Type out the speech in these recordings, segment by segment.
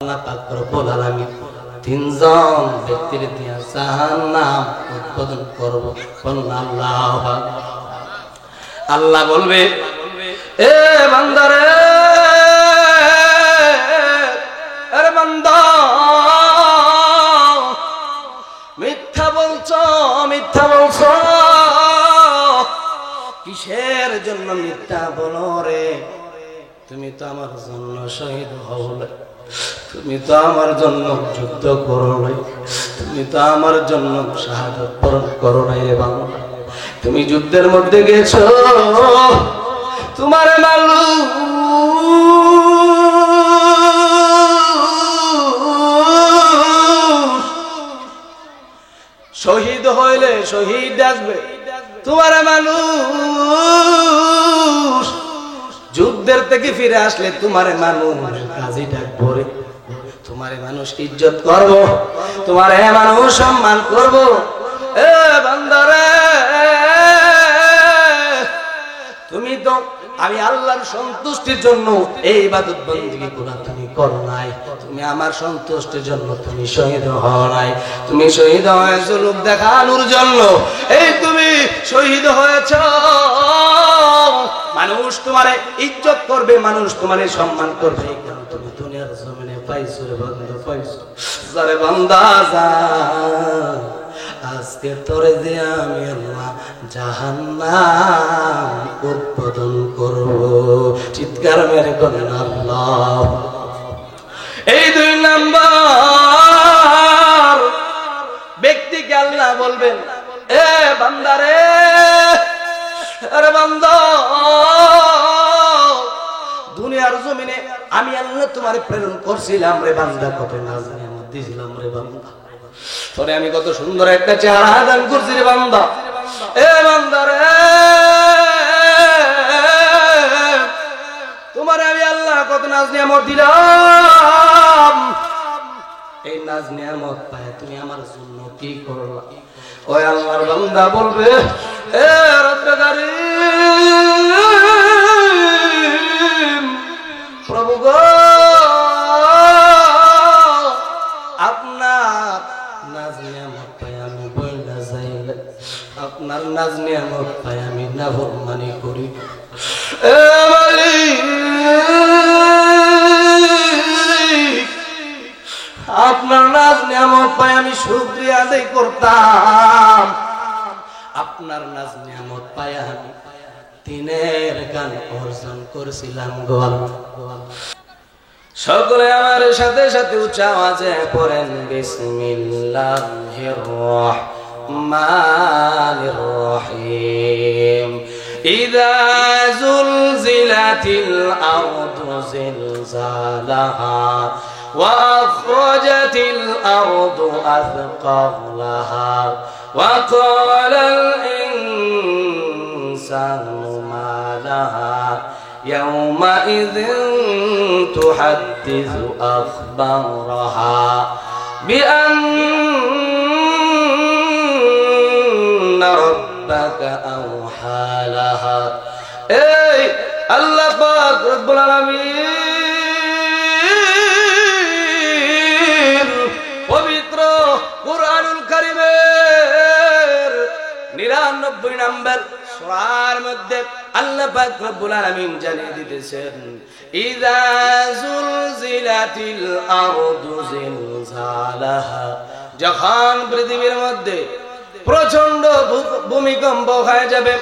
আল্লাহ পাক রব্বুল আলামিন তিনজন ব্যক্তির দিয়া জাহান্নাম উদ্বোধন করব। আল্লাহু আকবার। আল্লাহ বলবে, এ বান্দারে, আরে বান্দা, মিথ্যা বলছো, মিথ্যা বলছো, কিসের জন্য মিথ্যা বলো রে? তুমি তো আমার জন্য শহীদ হওলে, তুমি তো আমার জন্য যুদ্ধ করো নাই, তুমি তো আমার জন্য শাহাদাত বরণ করো নাই রে বাংলা। তুমি যুদ্ধের মধ্যে গেছো, তোমার মালু শহীদ হইলে শহীদ আসবে, তোমার মানুষ যুদ্ধের থেকে ফিরে আসলে তোমারে মানুষ কাজী ডাকবো রে, তোমারে মানুষ ইজ্জত করব, তোমারে মানুষ সম্মান করব। এ বান্দারে, তুমি তো আমি আল্লাহর সন্তুষ্টির জন্য এই ইবাদত বندگی গুলো তুমি করো নাই, তুমি আমার সন্তুষ্টির জন্য তুমি শহীদ হও নাই, তুমি শহীদ হয়েছো লোক দেখানোর জন্য। এই তুমি শহীদ হয়েছ, মানুষ তোমারে ইজ্জত করবে, মানুষ তোমারে সম্মান করবে, কারণ তুমি দুনিয়ার জমিনে পাইছো রে বান্দা, পাইছো। যারে বান্দা যা, আজকে তোরে দিয়ে আমি আল্লাহ জাহান্নাম উদ্বোধন করব। চিৎকার মেরে বলেন আল্লাহ। এই দুই নাম্বার ব্যক্তিকে আল্লাহ বলবেন, এ বান্দারে, আরে বান্দা, দুনিয়ার জমিনে আমি আল্লাহ তোমারে প্রেরণ করছিলাম রে বান্দা, কত নাজ নিয়ামত দিয়েছিলাম রে বান্দা, তোরে আমি কত সুন্দর একটা চেহারা দান করছি রে বান্দা। এ বান্দারে, তোমারে আমি আল্লাহ কত নাজ নিয়ামত দিলাম, এই নাজ নিয়ামত পায় তুমি আমার জন্য কি করলা? ওই আল্লাহর বান্দা বলবে, এ রব্বে কারীম, প্রভু গো, আপনার নাজ নিয়ামত পাই আমি বইলা যাইলে, আপনার নাজ নিয়ামত পাই আমি নাফরমানি করি। এ মালিক, আপনার নাজ নিয়ামত পাই আমি শুকরিয়া আদায় করতাম, আপনার নাজ নিয়ামত পাই আমি দিনের গান অর্জন করছিলাম গো আল্লাহ। সকলে আমার সাথে সাথে উচ্চ আওয়াজে পড়েন, বিসমিল্লাহির রহমানির রহিম। ইযা যুলজিলাতিল আরদু জিলজালাহা ওয়া আখরাজাতিল আরদু আথকালাহা ওয়া ক্বালাল ইনসানু মা লাহা ইয়াওমাইযিন তুহাদ্দিসু আখবারাহা বিআন্না রাব্বাকা আওহা লাহা। এই আল্লাহ পাক রব্বুল আলামিন পবিত্র কুরআনুল কারীমের ৯৯ নম্বর সূরার মধ্যে আল্লাহ পাক রব্বুল আলামিন জানিয়ে দিতেছেন, ইযা যুলজিলাতিল আরদু জিলজালাহা, যখন পৃথিবীর মধ্যে প্রচন্ড ভূমিকম্প হয়ে যাবে,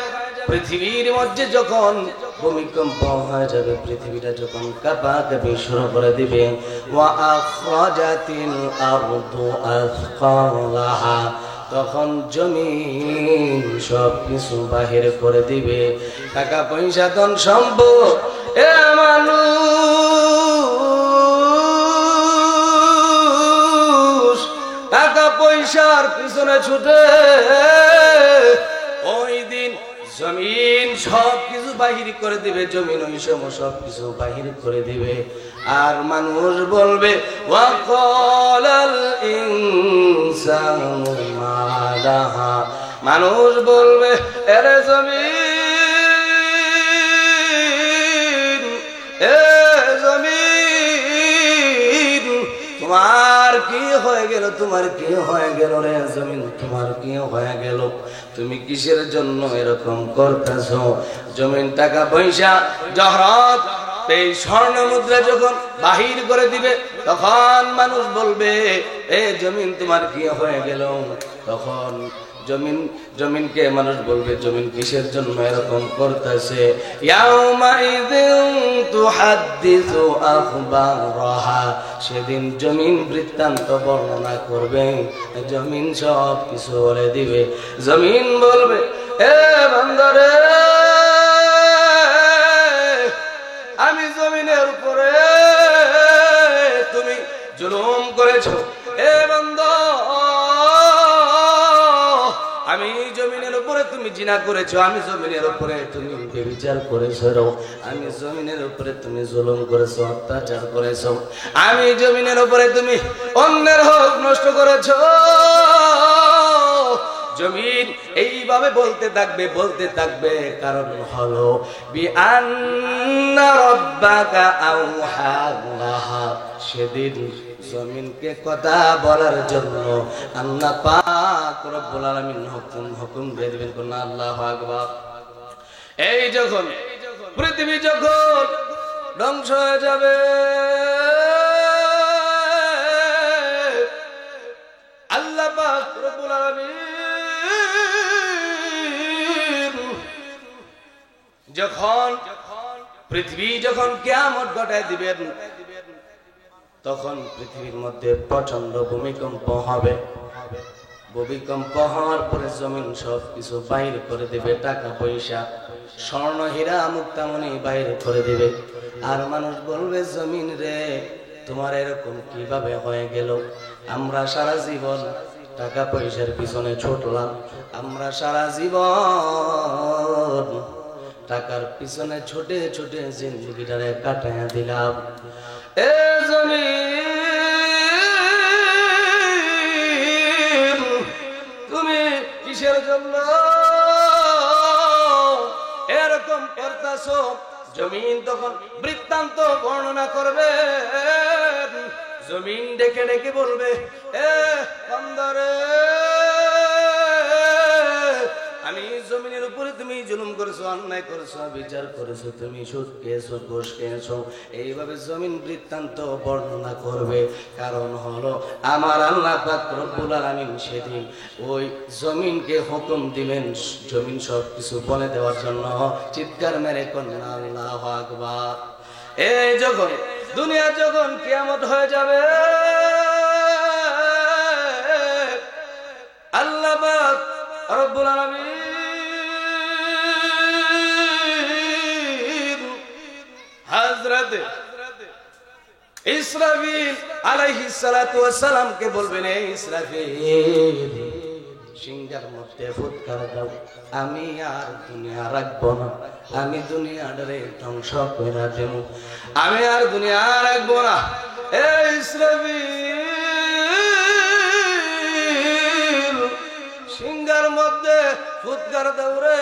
পৃথিবীর মধ্যে যখন ভূমিকম্প হয়ে যাবে, পৃথিবীটা যখন কাঁপাকাঁপি শুরু করে দিবে, ওয়া আখরাজাতিল আরদু আথকালাহা, তখন জমিন সবকিছু বাহির করে দিবে, টাকা পয়সা ধন সম্পদ, এ মানুষ টাকা পয়সার পিছনে ছুটে, ওই দিন জমিন সবকিছু বাহির করে দিবে, জমিন ওই সময় সবকিছু বাহির করে দিবে। আর মানুষ বলবে, ওয়া ক্বালাল ইনসানু মা লাহা, মানুষ বলবে, এরে জমিন, এ জমিন, তোমার কি হয়ে গেল, তোমার কি হয়ে গেল রে জমিন, তোমার কি হয়ে গেল? তুমি কিসের জন্য এরকম করতেছো? জমিন টাকা পয়সা জহরত এই স্বর্ণ মুদ্রা যখন বাহির করে দিবে, তখন মানুষ বলবে এ জমিন তোমার কি হয়ে গেল? তখন জমিনকে মানুষ বলবে জমিন কিসের জন্য এরকম করতেছে? সেদিন জমিন বৃত্তান্ত বর্ণনা করবে, জমিন সব কিছু বলে দিবে। জমিন বলবে এ বান্দারে, আমি জমিনের উপরে তুমি জুলুম করেছো। এ বান্দা, আমি জমিনের উপরে তুমি জিনা করেছো, আমি জমিনের উপরে তুমি ব্যভিচার করেছো, আমি জমিনের উপরে তুমি জুলুম করেছো, অত্যাচার করেছো, আমি জমিনের উপরে তুমি অন্যের হক নষ্ট করেছো। জমিন এইভাবে বলতে থাকবে, বলতে থাকবে। কারণ হলো বিআন্না রাব্বাকা আওহা লাহা, সেদিন জমিনকে কথা বলার জন্য আল্লাহ পাক রব্বুল আলামিন হুকুম দিয়ে দিবেন। কোন আল্লাহু আকবার। এই যখন পৃথিবী যখন ধ্বংস হয়ে যাবে, আল্লাহ পাক রব্বুল আলামিন যখন পৃথিবী যখন কিয়ামত ঘটায় দিবেন, তখন পৃথিবীর মধ্যে প্রচন্ড ভূমিকম্প হবে। ভূমিকম্প হওয়ার পরে জমিন সব কিছু বাইর করে দেবে, টাকা পয়সা স্বর্ণ হীরা মুক্তামণি বাইর করে দেবে। আর মানুষ বলবে জমিন রে, তোমার এরকম কিভাবে হয়ে গেল? আমরা সারা জীবন টাকা পয়সার পিছনে ছুটলাম, আমরা সারা জীবন টাকার পিছনে ছুটে ছুটে জিন্দগিটারে কাটাইয়া দিলাম। এ জমিন, তুমি কিসের জন্য এরকম করতেছো? জমিন তখন বৃত্তান্ত বর্ণনা করবে। জমিন ডেকে ডেকে বলবে এ বান্দারে, আমি জমিনের উপরে তুমি জুলুম করেছো, অন্যায় করেছো, বিচার করেছো, তুমি সুদ খেয়েছো, ঘুষ খেয়েছো। এইভাবে জমিন বৃত্তান্ত বর্ণনা করবে। কারণ হলো আমার আল্লাহ পাক রব্বুল আলামিন সেদিন ওই জমিনকে হুকুম দিবেন জমিন সব কিছু বলে দেওয়ার জন্য। চিৎকার মেরে কন্যা আল্লাহু আকবার। এই যখন দুনিয়া যখন কিয়ামত হয়ে যাবে, আল্লাহ পাক রব্বুল আলামিন হযরত ইসরাফিল আলাইহিস সালাতু ওয়াস সালাম কে বলবেন, এই ইসরাফিল সিংহার মধ্যে ফুৎকার দাও, আমি আর দুনিয়া রাখবো না, আমি দুনিয়াটারে ধ্বংস করে দেব, আমি আর দুনিয়া রাখবো না। এই ইসরাফিল সিংহার মধ্যে ফুৎকার দাও রে,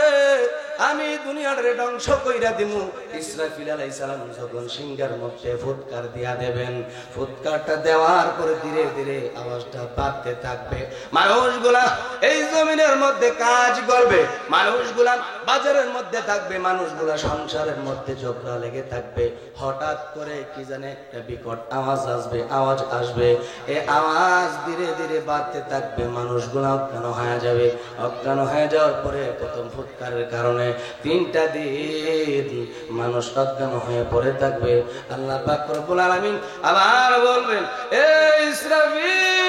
আমি দুনিয়াটারে ধ্বংস কইরা দিমু। ইসরাফিল আলাইহিস সালাম যখন সিংহার মধ্যে ফুৎকার দিয়া দেবেন, ফুৎকারটা দেওয়ার পরে ধীরে ধীরে আওয়াজটা বাড়তে থাকবে। মানুষগুলা এই জমিনের মধ্যে কাজ করবে, মানুষগুলা বাজারের মধ্যে থাকবে, মানুষগুলা সংসারের মধ্যে ঝগড়া লেগে থাকবে। হঠাৎ করে কি জানে একটা বিকট আওয়াজ আসবে। এই আওয়াজ ধীরে ধীরে বাড়তে থাকবে, মানুষগুলা অজ্ঞান হয়ে যাবে। অজ্ঞান হয়ে যাওয়ার পরে প্রথম ফুৎকারের কারণে 3টা দিন মানুষ অজ্ঞান হয়ে পড়ে থাকবে। আল্লাহ পাক রব্বুল আলামিন আবার বলবেন, এ ইসরাফিল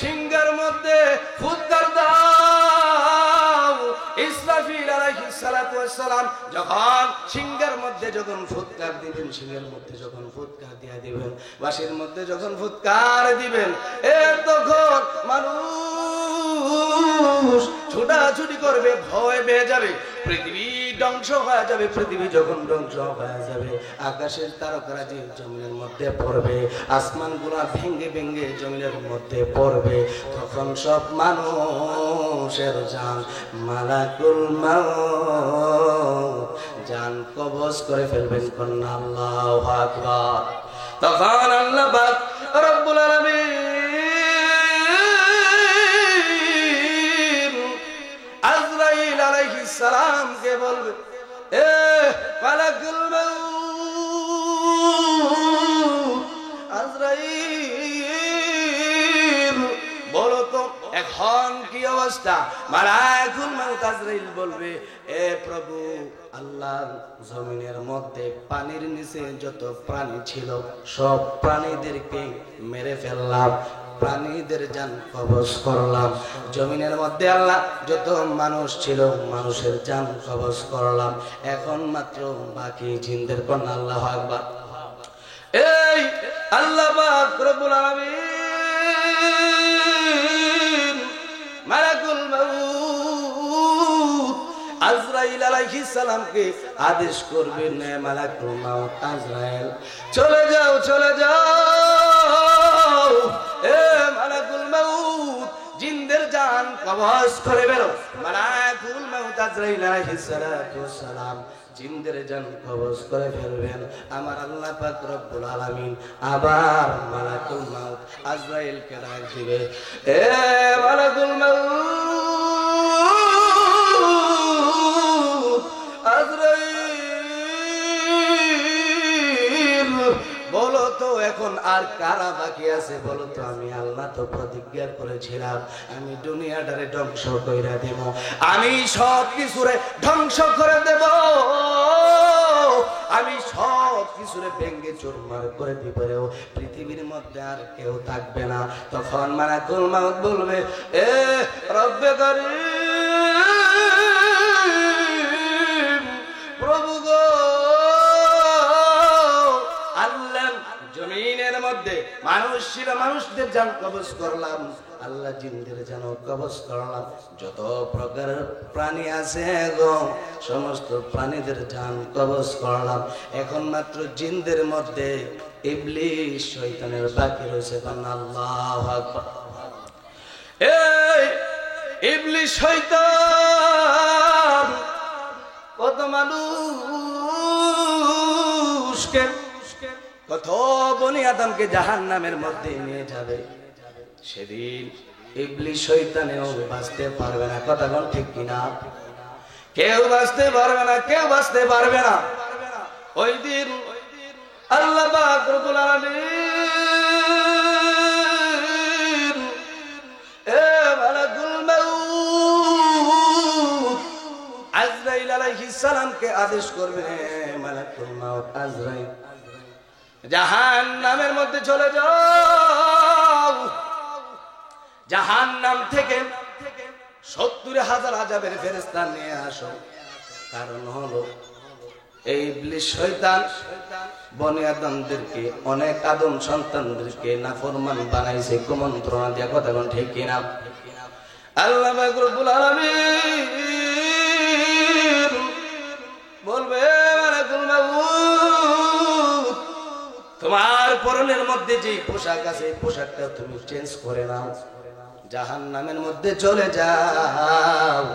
সিংহার মধ্যে ফুৎকার দাও। ইসরাফিল আলাইহিস সালাতু ওয়াস সালাম যখন সিংহার মধ্যে যখন ফুৎকার দিবেন, সিংহের মধ্যে যখন ফুৎকার দিয়া দিবেন, বাঁশির মধ্যে যখন ফুৎকার দিবেন, তখন মানুষ ছুটাছুটি করবে, ভয় পেয়ে যাবে, পৃথিবী ধ্বংস হয়ে যাবে। পৃথিবী যখন ধ্বংস হয়ে যাবে, আকাশের তারকারাজি জমিনের মধ্যে পড়বে, আসমানগুলা ভেঙ্গে ভেঙ্গে জমিনের মধ্যে পড়বে। তখন সব মানুষের জান মালাকুল মাউত জান কবজ করে ফেলবেন। কন্যা আল্লাহু আকবার। তখন আল্লাহ পাক রব্বুল আলামিন আজরাইল আলাইহিস সালামকে বলবে, এ মালাকুল মাউত আজরাইল, বলো তো এখন কি অবস্থা? মালাকুল মাউত আজরাইল বলবে, এ প্রভু আল্লাহ, জমিনের মধ্যে পানির নিচে যত প্রাণী ছিল সব প্রাণীদেরকে মেরে ফেললাম, প্রাণীদের জান কবজ করলাম। জমিনের মধ্যে আল্লাহ যত মানুষ ছিল মানুষের জান কবজ করলাম। এখন মাত্র বাকি জিনদের। কন্যা আল্লাহু আকবার। এই আল্লাহ পাক রব্বুল আলামিন মালাকুল মাউত আজরাইল আলাইহিস সালামকে আদেশ করবেন, নে মালাকুল মাউত আজরাইল, চলে যাও, চলে যাও। এ মালাকুল মাউত, জিনদের জান কবজ করে বেরো। মালাকুল মাউত আজরাইল আলাইহিস সালাতু ওয়াস সালাম জিনদের জান কবজ করে ফেলবেন। আমার আল্লাহ পাক রব্বুল আলামিন আবার মালাকুল মাউত আজরাইলকে ডাক দিবে, এ মালাকুল মাউত আজরাইল, বলো তো এখন আর কারা বাকি আছে? বলো তো। আমি আল্লাহ তো প্রতিজ্ঞা করেছিলাম আমি দুনিয়াটারে ধ্বংস কইরা দেব, আমি সব কিছুরে ধ্বংস করে দেব, আমি সব কিছুরে ভেঙ্গে চুরমার করে দিব, পৃথিবীর মধ্যে আর কেউ থাকবে না। তখন মালাকুল মাউত বলবে, এ রব্বে কারীম, প্রভু গো, আল্লাহ জমিনের মধ্যে মানুষ ছিল, মানুষদের জান কবজ করলাম, আল্লাহ জিনদের জান কবজ করলাম, যত প্রকারের প্রাণী আছে গো সমস্ত প্রাণীদের জান কবজ করলাম। এখন মাত্র জিনদের মধ্যে ইবলিস শয়তানের বাকি রয়েছে। আল্লাহু আকবার। এই ইবলিস শয়তান কত মানুষকে, কত বনি আদমকে জাহান্নামের মধ্যে নিয়ে যাবে। সেদিন ইবলিস শয়তানেও বাঁচতে পারবে না। কথা কোন ঠিক কিনা? কেউ বাঁচতে পারবে না, কেউ বাঁচতে পারবে না। ওই দিন আল্লাহ পাক রব্বুল আলামিন এ মালাকুল মাউত আজরাইল আলাইহিস সালামকে আদেশ করবে, মালাকুল মাউত আজরাইল জাহান্নামের মধ্যে চলে যাও। জাহান্নাম থেকে 70,000 আযাবের ফেরেশতা নিয়ে আসো। কারণ হলো এই ইবলিস শয়তান বনি আদমদেরকে, অনেক আদম সন্তানদেরকে নাফরমান বানাইছে কুমন্ত্রণা দিয়া। কথা কোন ঠিক কিনা? আল্লাহ পাক রব্বুল আলামিন বলবে, মালাকুল মাউত তোমার পরনের মধ্যে যে পোশাক আছে পোশাকটা তুমি চেঞ্জ করে নাও, জাহান্নামের মধ্যে চলে যাও,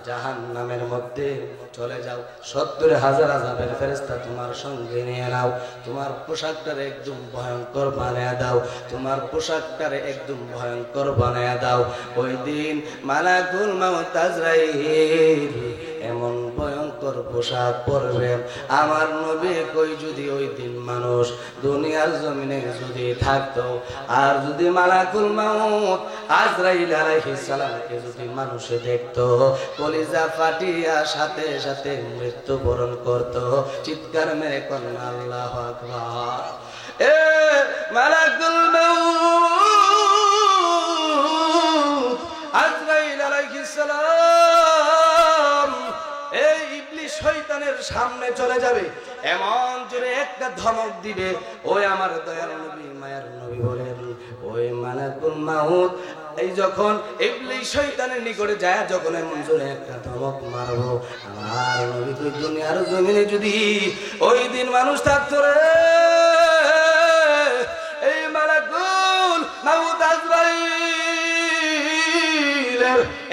জাহান্নামের মধ্যে চলে যাও। 70,000 আযাবের ফেরেশতা তোমার সঙ্গে নিয়ে নাও, তোমার পোশাকটারে একদম ভয়ঙ্কর বানায়া দাও, তোমার পোশাকটারে একদম ভয়ঙ্কর বানায়া দাও। ওই দিন মালাকুল মাউত আজরাইল এমন ভয়ঙ্কর পোশাক পরবে, আমার নবী কই যদি ওই দিন মানুষ দুনিয়ার জমিনে যদি থাকতো, আর যদি মালাকুল মাউত আজরাইল আলাইহিস সালামকে যদি মানুষে দেখতো, কলিজা ফাটিয়া সাথে সাথে মৃত্যুবরণ করতো। চিৎকার মেরে কন্যা আল্লাহু আকবার। এ মালাকুল মাউত আজরাইল আলাইহিস সালাম এই ইবলিস শয়তানের সামনে চলে যাবে, এমন জোরে একটা ধমক দিবে, ওই আমার দয়ার নবী মায়ার নবী বলেন, ওই মালাকুল মাউত এই যখন ইবলিস শয়তানের নিকটে যায়, যখন এমন জোরে একটা ধমক মারবো, আমার নবী তো দুনিয়ার জমিনে যদি ওই দিন মানুষ থাকতো রে, এই মালাকুল মাউত আজরাইলের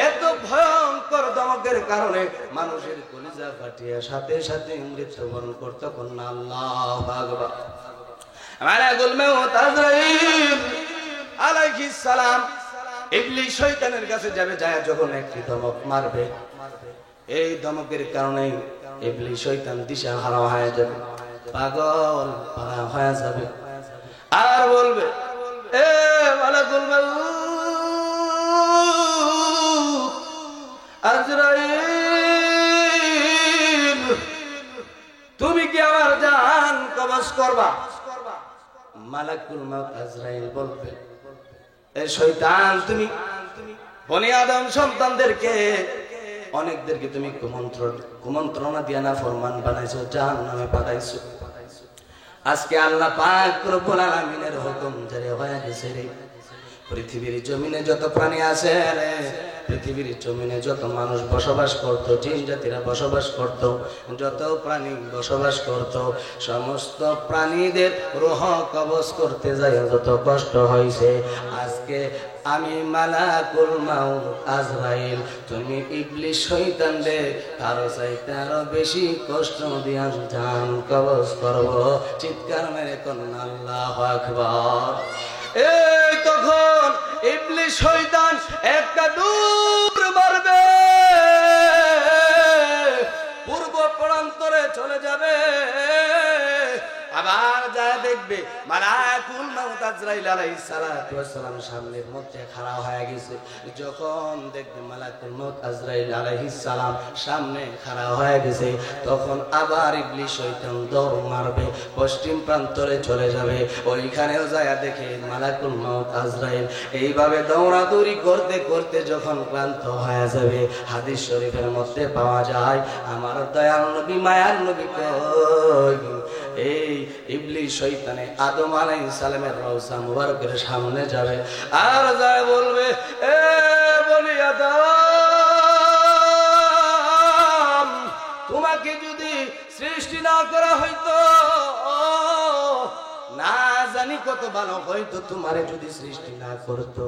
এত ভয়ঙ্কর ধমকের কারণে মানুষের কলিজা কাটিয়ে সাথে সাথে মৃত্যুবরণ করতে কন্যা আল্লাহু আকবার। মালাকুল মউত আজরাইল আলাইহিস সালাম ইবলিস শয়তানের কাছে যাবে, যায় যখন একটি ধমক মারবে, এই ধমকের কারণে ইবলিস শয়তান দিশাহারা হয়ে যাবে, পাগল পারা হয়ে যাবে, আর বলবে এ মালাকুল মউত আজরাইল, তুমি কি আমার জান কবজ করবা? মালাকুল মউত আজরাইল বলবে এ শয়তান, তুমি বনি আদম সন্তানদেরকে অনেকদেরকে তুমি কুমন্ত্রণা দিয়া না ফরমান বানাইছো, জাহান্নামে পাঠাইছো। আজকে আল্লাহ পাক রব্বুল আলামিনের হুকুম জারি হয়ে গেছে রে। পৃথিবীর জমিনে যত প্রাণী আছে রে, পৃথিবীর জমিনে যত মানুষ বসবাস করত, জিন জাতিরা বসবাস করত, যত প্রাণী বসবাস করত, সমস্ত প্রাণীদের রূহ কবজ করতে যায় যত কষ্ট হয়েছে, আজকে আমি মালাকুল মউত আজরাইল, তুমি ইবলিস শয়তান রে তারও চাইতে আরো বেশি কষ্ট দিয়া জান কবজ করব। চিৎকার মেরে কন্যা আল্লাহু আকবার। এই তখন ইবলিস শয়তান একটা দূর মারবে, পূর্ব প্রান্তরে চলে যাবে, আবার যা দেখবে মালাকুল মউত আজরাইল আলাইহিস সালাতু ওয়াস সালাম সামনের মধ্যে খাড়া হয়ে গেছে। যখন দেখবে মালাকুল মউত আজরাইল আলাইহিস সালাম সামনে খাড়া হয়ে গেছে, তখন আবার ইবলিস শয়তান দৌড় মারবে, পশ্চিম প্রান্তরে চলে যাবে, ওইখানেও যায় দেখে মালাকুল মউত আজরাইল এইভাবে দৌড়াদৌড়ি করতে করতে যখন ক্লান্ত হয়ে যাবে, হাদিস শরীফের মধ্যে পাওয়া যায় আমার দয়াল নবী মায়ার নবী কই এই ইবলিস শয়তানে আদম আলাইহিস সালামের রওজা মুবারকের সামনে যাবে, আর যায় বলবে এ বনি আদম, তোমাকে যদি সৃষ্টি না করা হইতো, না জানি কত ভালো হইতো, তোমারে যদি সৃষ্টি না করতো,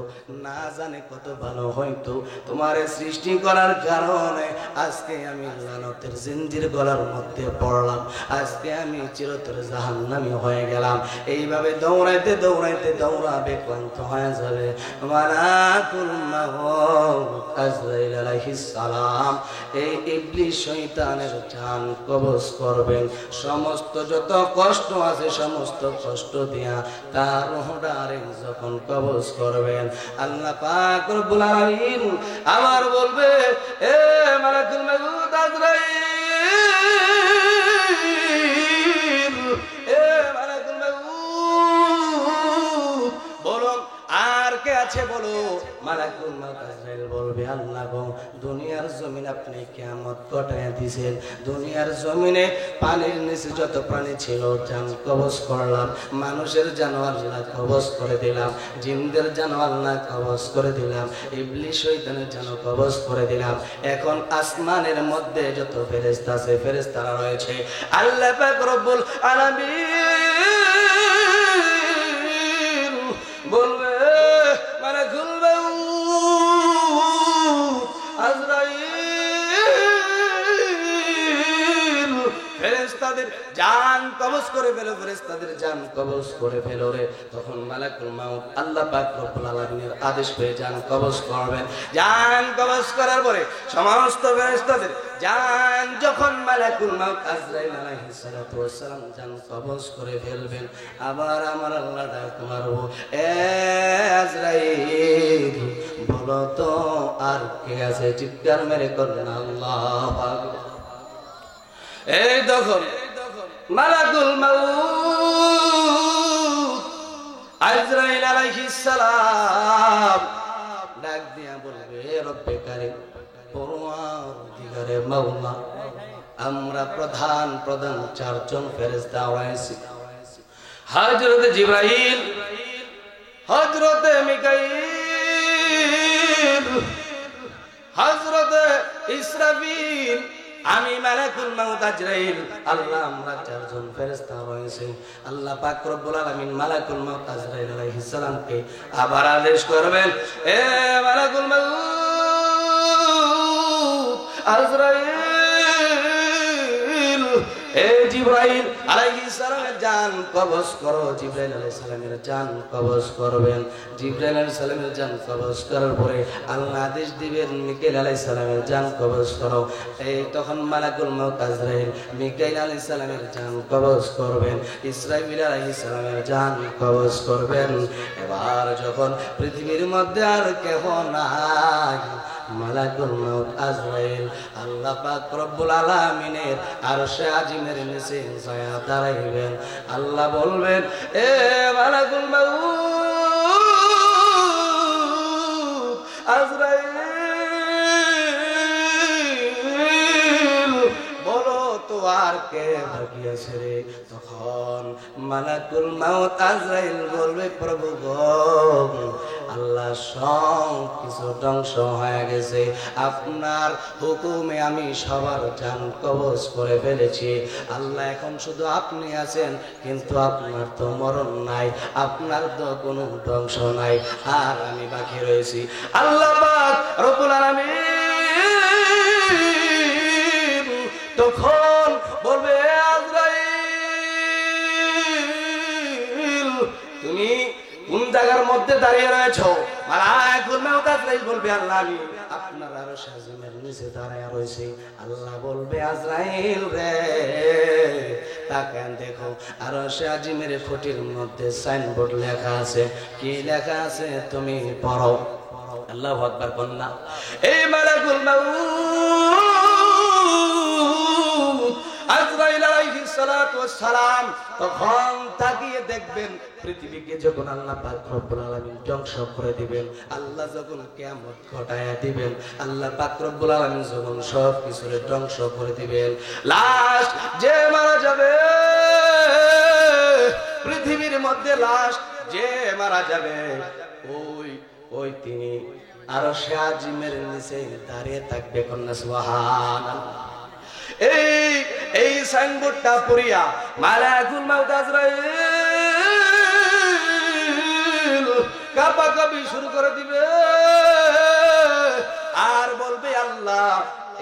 না জানে কত ভালো হইতো। তোমারে সৃষ্টি করার কারণে আজকে আমি লানতের জিঞ্জির গলার মধ্যে পড়লাম, আজকে আমি চিরতরে জাহান্নামী হয়ে গেলাম। এইভাবে দৌড়াইতে দৌড়াইতে দৌড়াবে, ক্লান্ত হয়ে যাবে। মালাকুল মউত আজরাইল আলাইহিস সালাম এই ইবলিস শয়তানের জান কবজ করবেন। সমস্ত যত কষ্ট আছে সমস্ত কষ্ট দিয়া তার রূহটারে যখন কবজ করবেন, আল্লাহ পাক রব্বুল আলামিন আবার বলবে এ মালাকুল মউত আজরাইল, এ মালাকুল মউত বলো আর কে আছে বলো। মালাকুল মউত আজরাইল বলবে আল্লাহ গো, দুনিয়ার জমিন আপনি কিয়ামত ঘটায়া দিয়েছেন, দুনিয়ার জমিনে পানির নিচে যত প্রাণী ছিল জান কবজ করলাম, মানুষের জানো আল্লাহ কবজ করে দিলাম, জিনদের জানো আল্লাহ কবজ করে দিলাম, ইবলিস শয়তানের জানো কবজ করে দিলাম। এখন আসমানের মধ্যে যত ফেরেশতা আছে, ফেরেশতারা রয়েছে, আল্লাহ পাক রব্বুল আলামিন বলবে মালাকুল মউত আজরাইল, ফেরেশতাদের জান কবজ করে ফেলো, ফেরেশতাদের জান কবজ করে ফেলো রে। তখন মালাকুল মউত আল্লাহ পাক রব্বুল আলামিনের আদেশ পেয়ে জান কবজ করবেন। জান কবজ করার পরে সমস্ত ফেরেশতাদের জান যখন মালাকুল মউত আজরাইল আলাইহিস সালাতু ওয়াস সালাম জান কবজ করে ফেলবেন, আবার আমার আল্লাহ ডাক মারবো এ আজরাইল বলো তো আর কে আছে? চিৎকার মেরে করেন আল্লাহু আকবার। এই তখন মালাকুল মউত আজরাইল আলাইহিস সালাম ডাক দিয়া বলবে রব্বে কারীম পরওয়ারদিগারে মাওলা, আমরা প্রধান চারজন ফেরেশতা আওয়াইছি, হযরতে জিবরাইল, হযরতে মিকাইল, হযরতে ইসরাফিল, আমি মালাকুল মউত আজরাইল, আল্লাহ আমরা চারজন ফেরেশতা রয়েছে। আল্লাহ পাক রব্বুল আলামিন মালাকুল মউত আজরাইল আলাইহিস সালামকে আবার আদেশ করবেন এ মালাকুল মউত আজরাইল জিবরাইল আলাইহিস সালামের জান কবজ করো। জিবরাইল আলাইহিস সালামের জান কবজ করবেন। জিবরাইল আলাইহিস সালামের জান কবজ করার পরে আল্লাহ আদেশ দিবেন মিকাইল আলাইহিস সালামের জান কবজ করো। এই তখন মালাকুল মউত আজরাইল মিকাইল আলাইহিস সালামের জান কবজ করবেন। ইসরাফিল আলাইহিস সালামের জান কবজ করবেন। এবার যখন পৃথিবীর মধ্যে আর কেহ নাই, মালাকুল মউত আজরাইল আল্লাহ পাক রব্বুল আলামিনের আরশে আজিমের নিচে ছায়া দাঁড়াইবেন। আল্লাহ বলবেন, এ মালাকুল মউত আজরাইল বলো তো আর কে বাকি আছে রে? তখন মালাকুল মউত আজরাইল বলবে, প্রভু গো, আল্লাহ সব কিছু ধ্বংস হয়ে গেছে, আপনার হুকুমে আমি সবার জান কবজ করে ফেলেছি। আল্লাহ এখন শুধু আপনি আছেন, কিন্তু আপনার তো মরণ নাই, আপনার তো কোনো ধ্বংস নাই, আর আমি বাকি রয়েছি। আল্লাহ পাক রব্বুল আলামিন তখন বলবে, আজরাইল তুমি কোন জায়গার মধ্যে দাঁড়িয়ে রয়েছো? মালাকুল মউত আজরাইল বলবে, আল্লাহ আমি আপনার আরশে আজিমের নিচে দাঁড়িয়ে রয়েছি। আল্লাহ বলবে, আজরাইল রে তাকান দেখো, আরশে আজিমের খুঁটির মধ্যে সাইনবোর্ড লেখা আছে। কি লেখা আছে তুমি পড়ো। আল্লাহু আকবার বলনা। এই মালাকুল মউত আজরাইল আলাইহিস সালাতু ওয়াস সালাম তখন তাকিয়ে দেখবেন পৃথিবীকে যখন আল্লাহ পাক রব্বুল আলামিন ধ্বংস করে দিবেন, আল্লাহ যখন কিয়ামত ঘটায়া দিবেন, আল্লাহ পাক রব্বুল আলামিন যখন সব কিছু ধ্বংস করে দিবেন, লাস্ট যে মারা যাবে পৃথিবীর মধ্যে, লাস্ট যে মারা যাবে ওই তিনি আরশে আজিমের নিচে দাঁড়িয়ে থাকবে। কন্যা সুবহানাল্লাহ। এই সাইনবোর্ডটা পড়িয়া মালাকুল মউত আজরাইল কাঁপাকাঁপি শুরু করে দিবে আর বলবে, আল্লাহ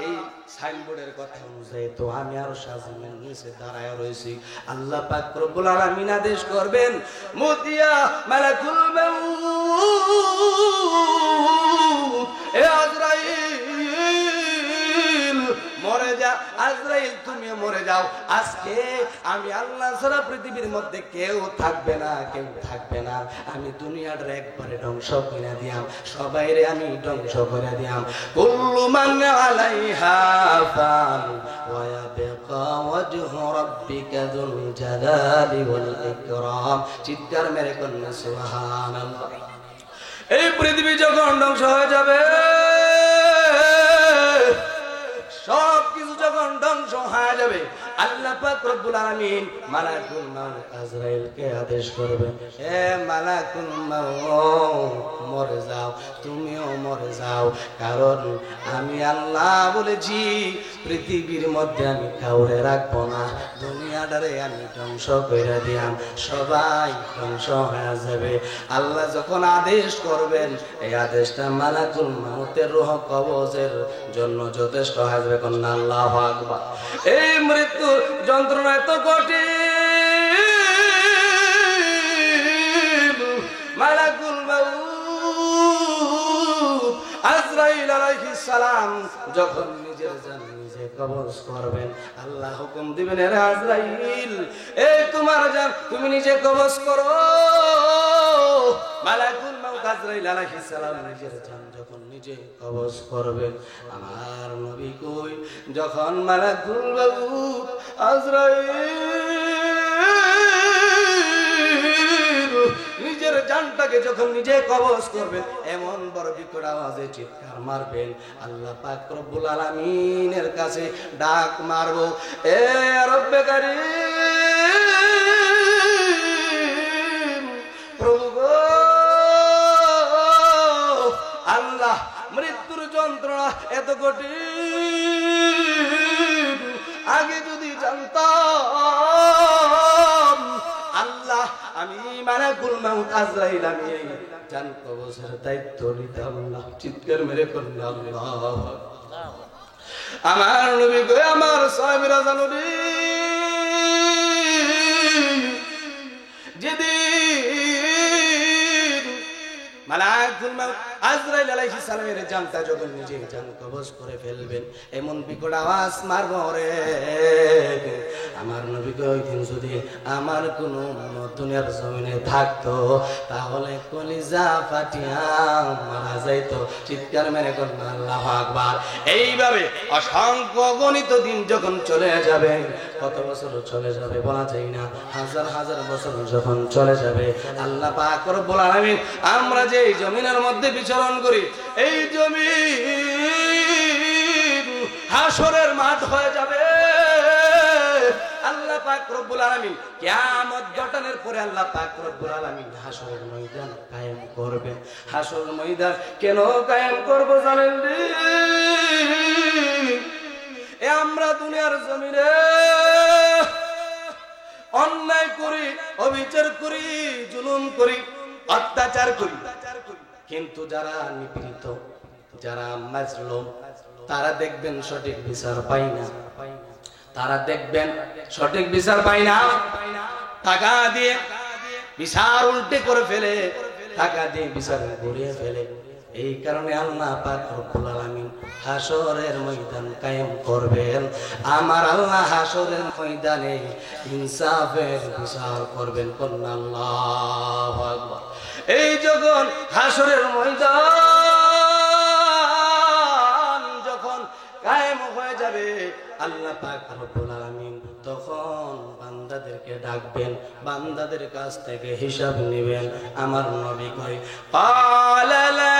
এই সাইনবোর্ডের কথা অনুযায়ী তো আমি আরশে আজিমের নিচে দাঁড়ায় রয়েছি। আল্লাহ পাক রব্বুল আলামিন আদেশ করবেন, মুতিয়া মালাকুল মউত এ আজরাইল মরে যা। আজরাইল তুমি মরে যাও। আজকে আমি আল্লাহ ছাড়া পৃথিবীর মধ্যে কেউ থাকবে না, কেউ থাকবে না। আমি দুনিয়াটা একবারে ধ্বংস করে দিয়াম, সবাইরে আমি ধ্বংস করে দিয়াম। কুল্লু মান আলাইহা ফান ওয়া ইয়াবকা ওয়াজহু রাব্বিকা যুল জালালি ওয়াল ইকরাম। চিৎকার মেরে কন্যা সুবহানাল্লাহ। এই পৃথিবী যখন ধ্বংস হয়ে যাবে, সব কিছু যখন ধ্বংস হয়ে যাবে, আল্লাহ পাক রব্বুল আলামিন মালাকুল মউত আজরাইলকে আদেশ করবেন, হে মালাকুল মউত মরে যাও, তুমিও মরে যাও। কারণ আমি আল্লাহ বলেছি পৃথিবীর মধ্যে আমি কাউরে রাখবো না, দুনিয়াটারে আমি ধ্বংস করে দিয়াম, সবাই ধ্বংস হয়ে যাবে। আল্লাহ যখন আদেশ করবেন, এই আদেশটা মালাকুল মউতের রূহ কবজের জন্য যথেষ্ট হয়ে যাবে। কন্যা আল্লাহু আকবার। এই মৃত্যু যন্ত্রণা এত কঠিন, মালাকুল মউত আজরাইল আলাইহিস সালাম যখন নিজের জান নিজে কবজ করবেন, আল্লাহ হুকুম দিবেন, হে আজরাইল এই তোমার জান তুমি নিজে কবজ করো। মালাকুল মউত আজরাইল আলাইহিস সালাম নিজের জান যখন নিজে কবজ করবেন, আমার নবী কই যখন মালাকুল মউত আজরাইল নিজের জানটাকে যখন নিজে কবজ করবেন, এমন বড় বিকট আওয়াজে চিৎকার মারবেন, আল্লাহ পাক রব্বুল আলামিনের কাছে ডাক মারবো, এ রব্বে কারীম, প্রভু গো, আল্লাহ মৃত্যুর যন্ত্রণা এত কঠিন, আগে যদি জানতাম আল্লাহ আমি মালাকুল মউত আজরাইল আমি জান কবজের দায়িত্ব নিতাম না। চিৎকার মেরে করলাম আল্লাহ। আমার নবী গো, আমার সাহাবীরা জানুনি যেদিন মালাকুল মাউত আজরাইল আলাইহিস সালামের জানটা যখন নিজে জান কবজ করে ফেলবেন, এমন বিকট আওয়াজ মারবে রে আমার নবী কইতেন যদি আমার কোন দুনিয়ার জমিনে থাকতো তাহলে কলিজা ফাটিয়া মারা যাইতো। চিৎকার মেরে করুন আল্লাহু আকবার। এইভাবে অসংখ্য গণিত দিন যখন চলে যাবে, কত বছর চলে যাবে বলা যায় না, হাজার হাজার বছর যখন চলে যাবে, আল্লাহ পাক রব্বুল আলামিন আমরা যে এই জমিনের মধ্যে বিচরণ করি, এই জমিন হাসরের মাঠ হয়ে যাবে। আল্লাহ পাক রব্বুল আলামিন কিয়ামত ঘটনার পরে আল্লাহ পাক রব্বুল আলামিন হাসরের ময়দান কায়েম করবেন। হাসরের ময়দান কেন কায়েম করব জানেন রে? এ আমরা দুনিয়ার জমিনে অন্যায় করি, অবিচার করি, জুলুম করি, অত্যাচার করি, কিন্তু যারা নিপীড়িত, যারা মাজলুম, তারা দেখবেন সঠিক বিচার পায় না। তারা দেখবেন সঠিক বিচার পায় না। টাকা দিয়ে বিচার উল্টে করে ফেলে, টাকা দিয়ে বিচার ঘুরিয়ে ফেলে। এই কারণে আল্লাহ পাক রব্বুল আলামিন হাসরের ময়দান কায়েম করবেন। আমার আল্লাহ হাসরের ময়দানে ইনসাফের বিচার করবেন। আল্লাহু আকবার। এই যখন হাসরের ময়দান যখন কায়েম হয়ে যাবে, আল্লাহ পাক রব্বুল আলামিন তখন বান্দাদেরকে ডাকবেন, বান্দাদের কাছ থেকে হিসাব নেবেন। আমার নবী কয় ক্বালা লা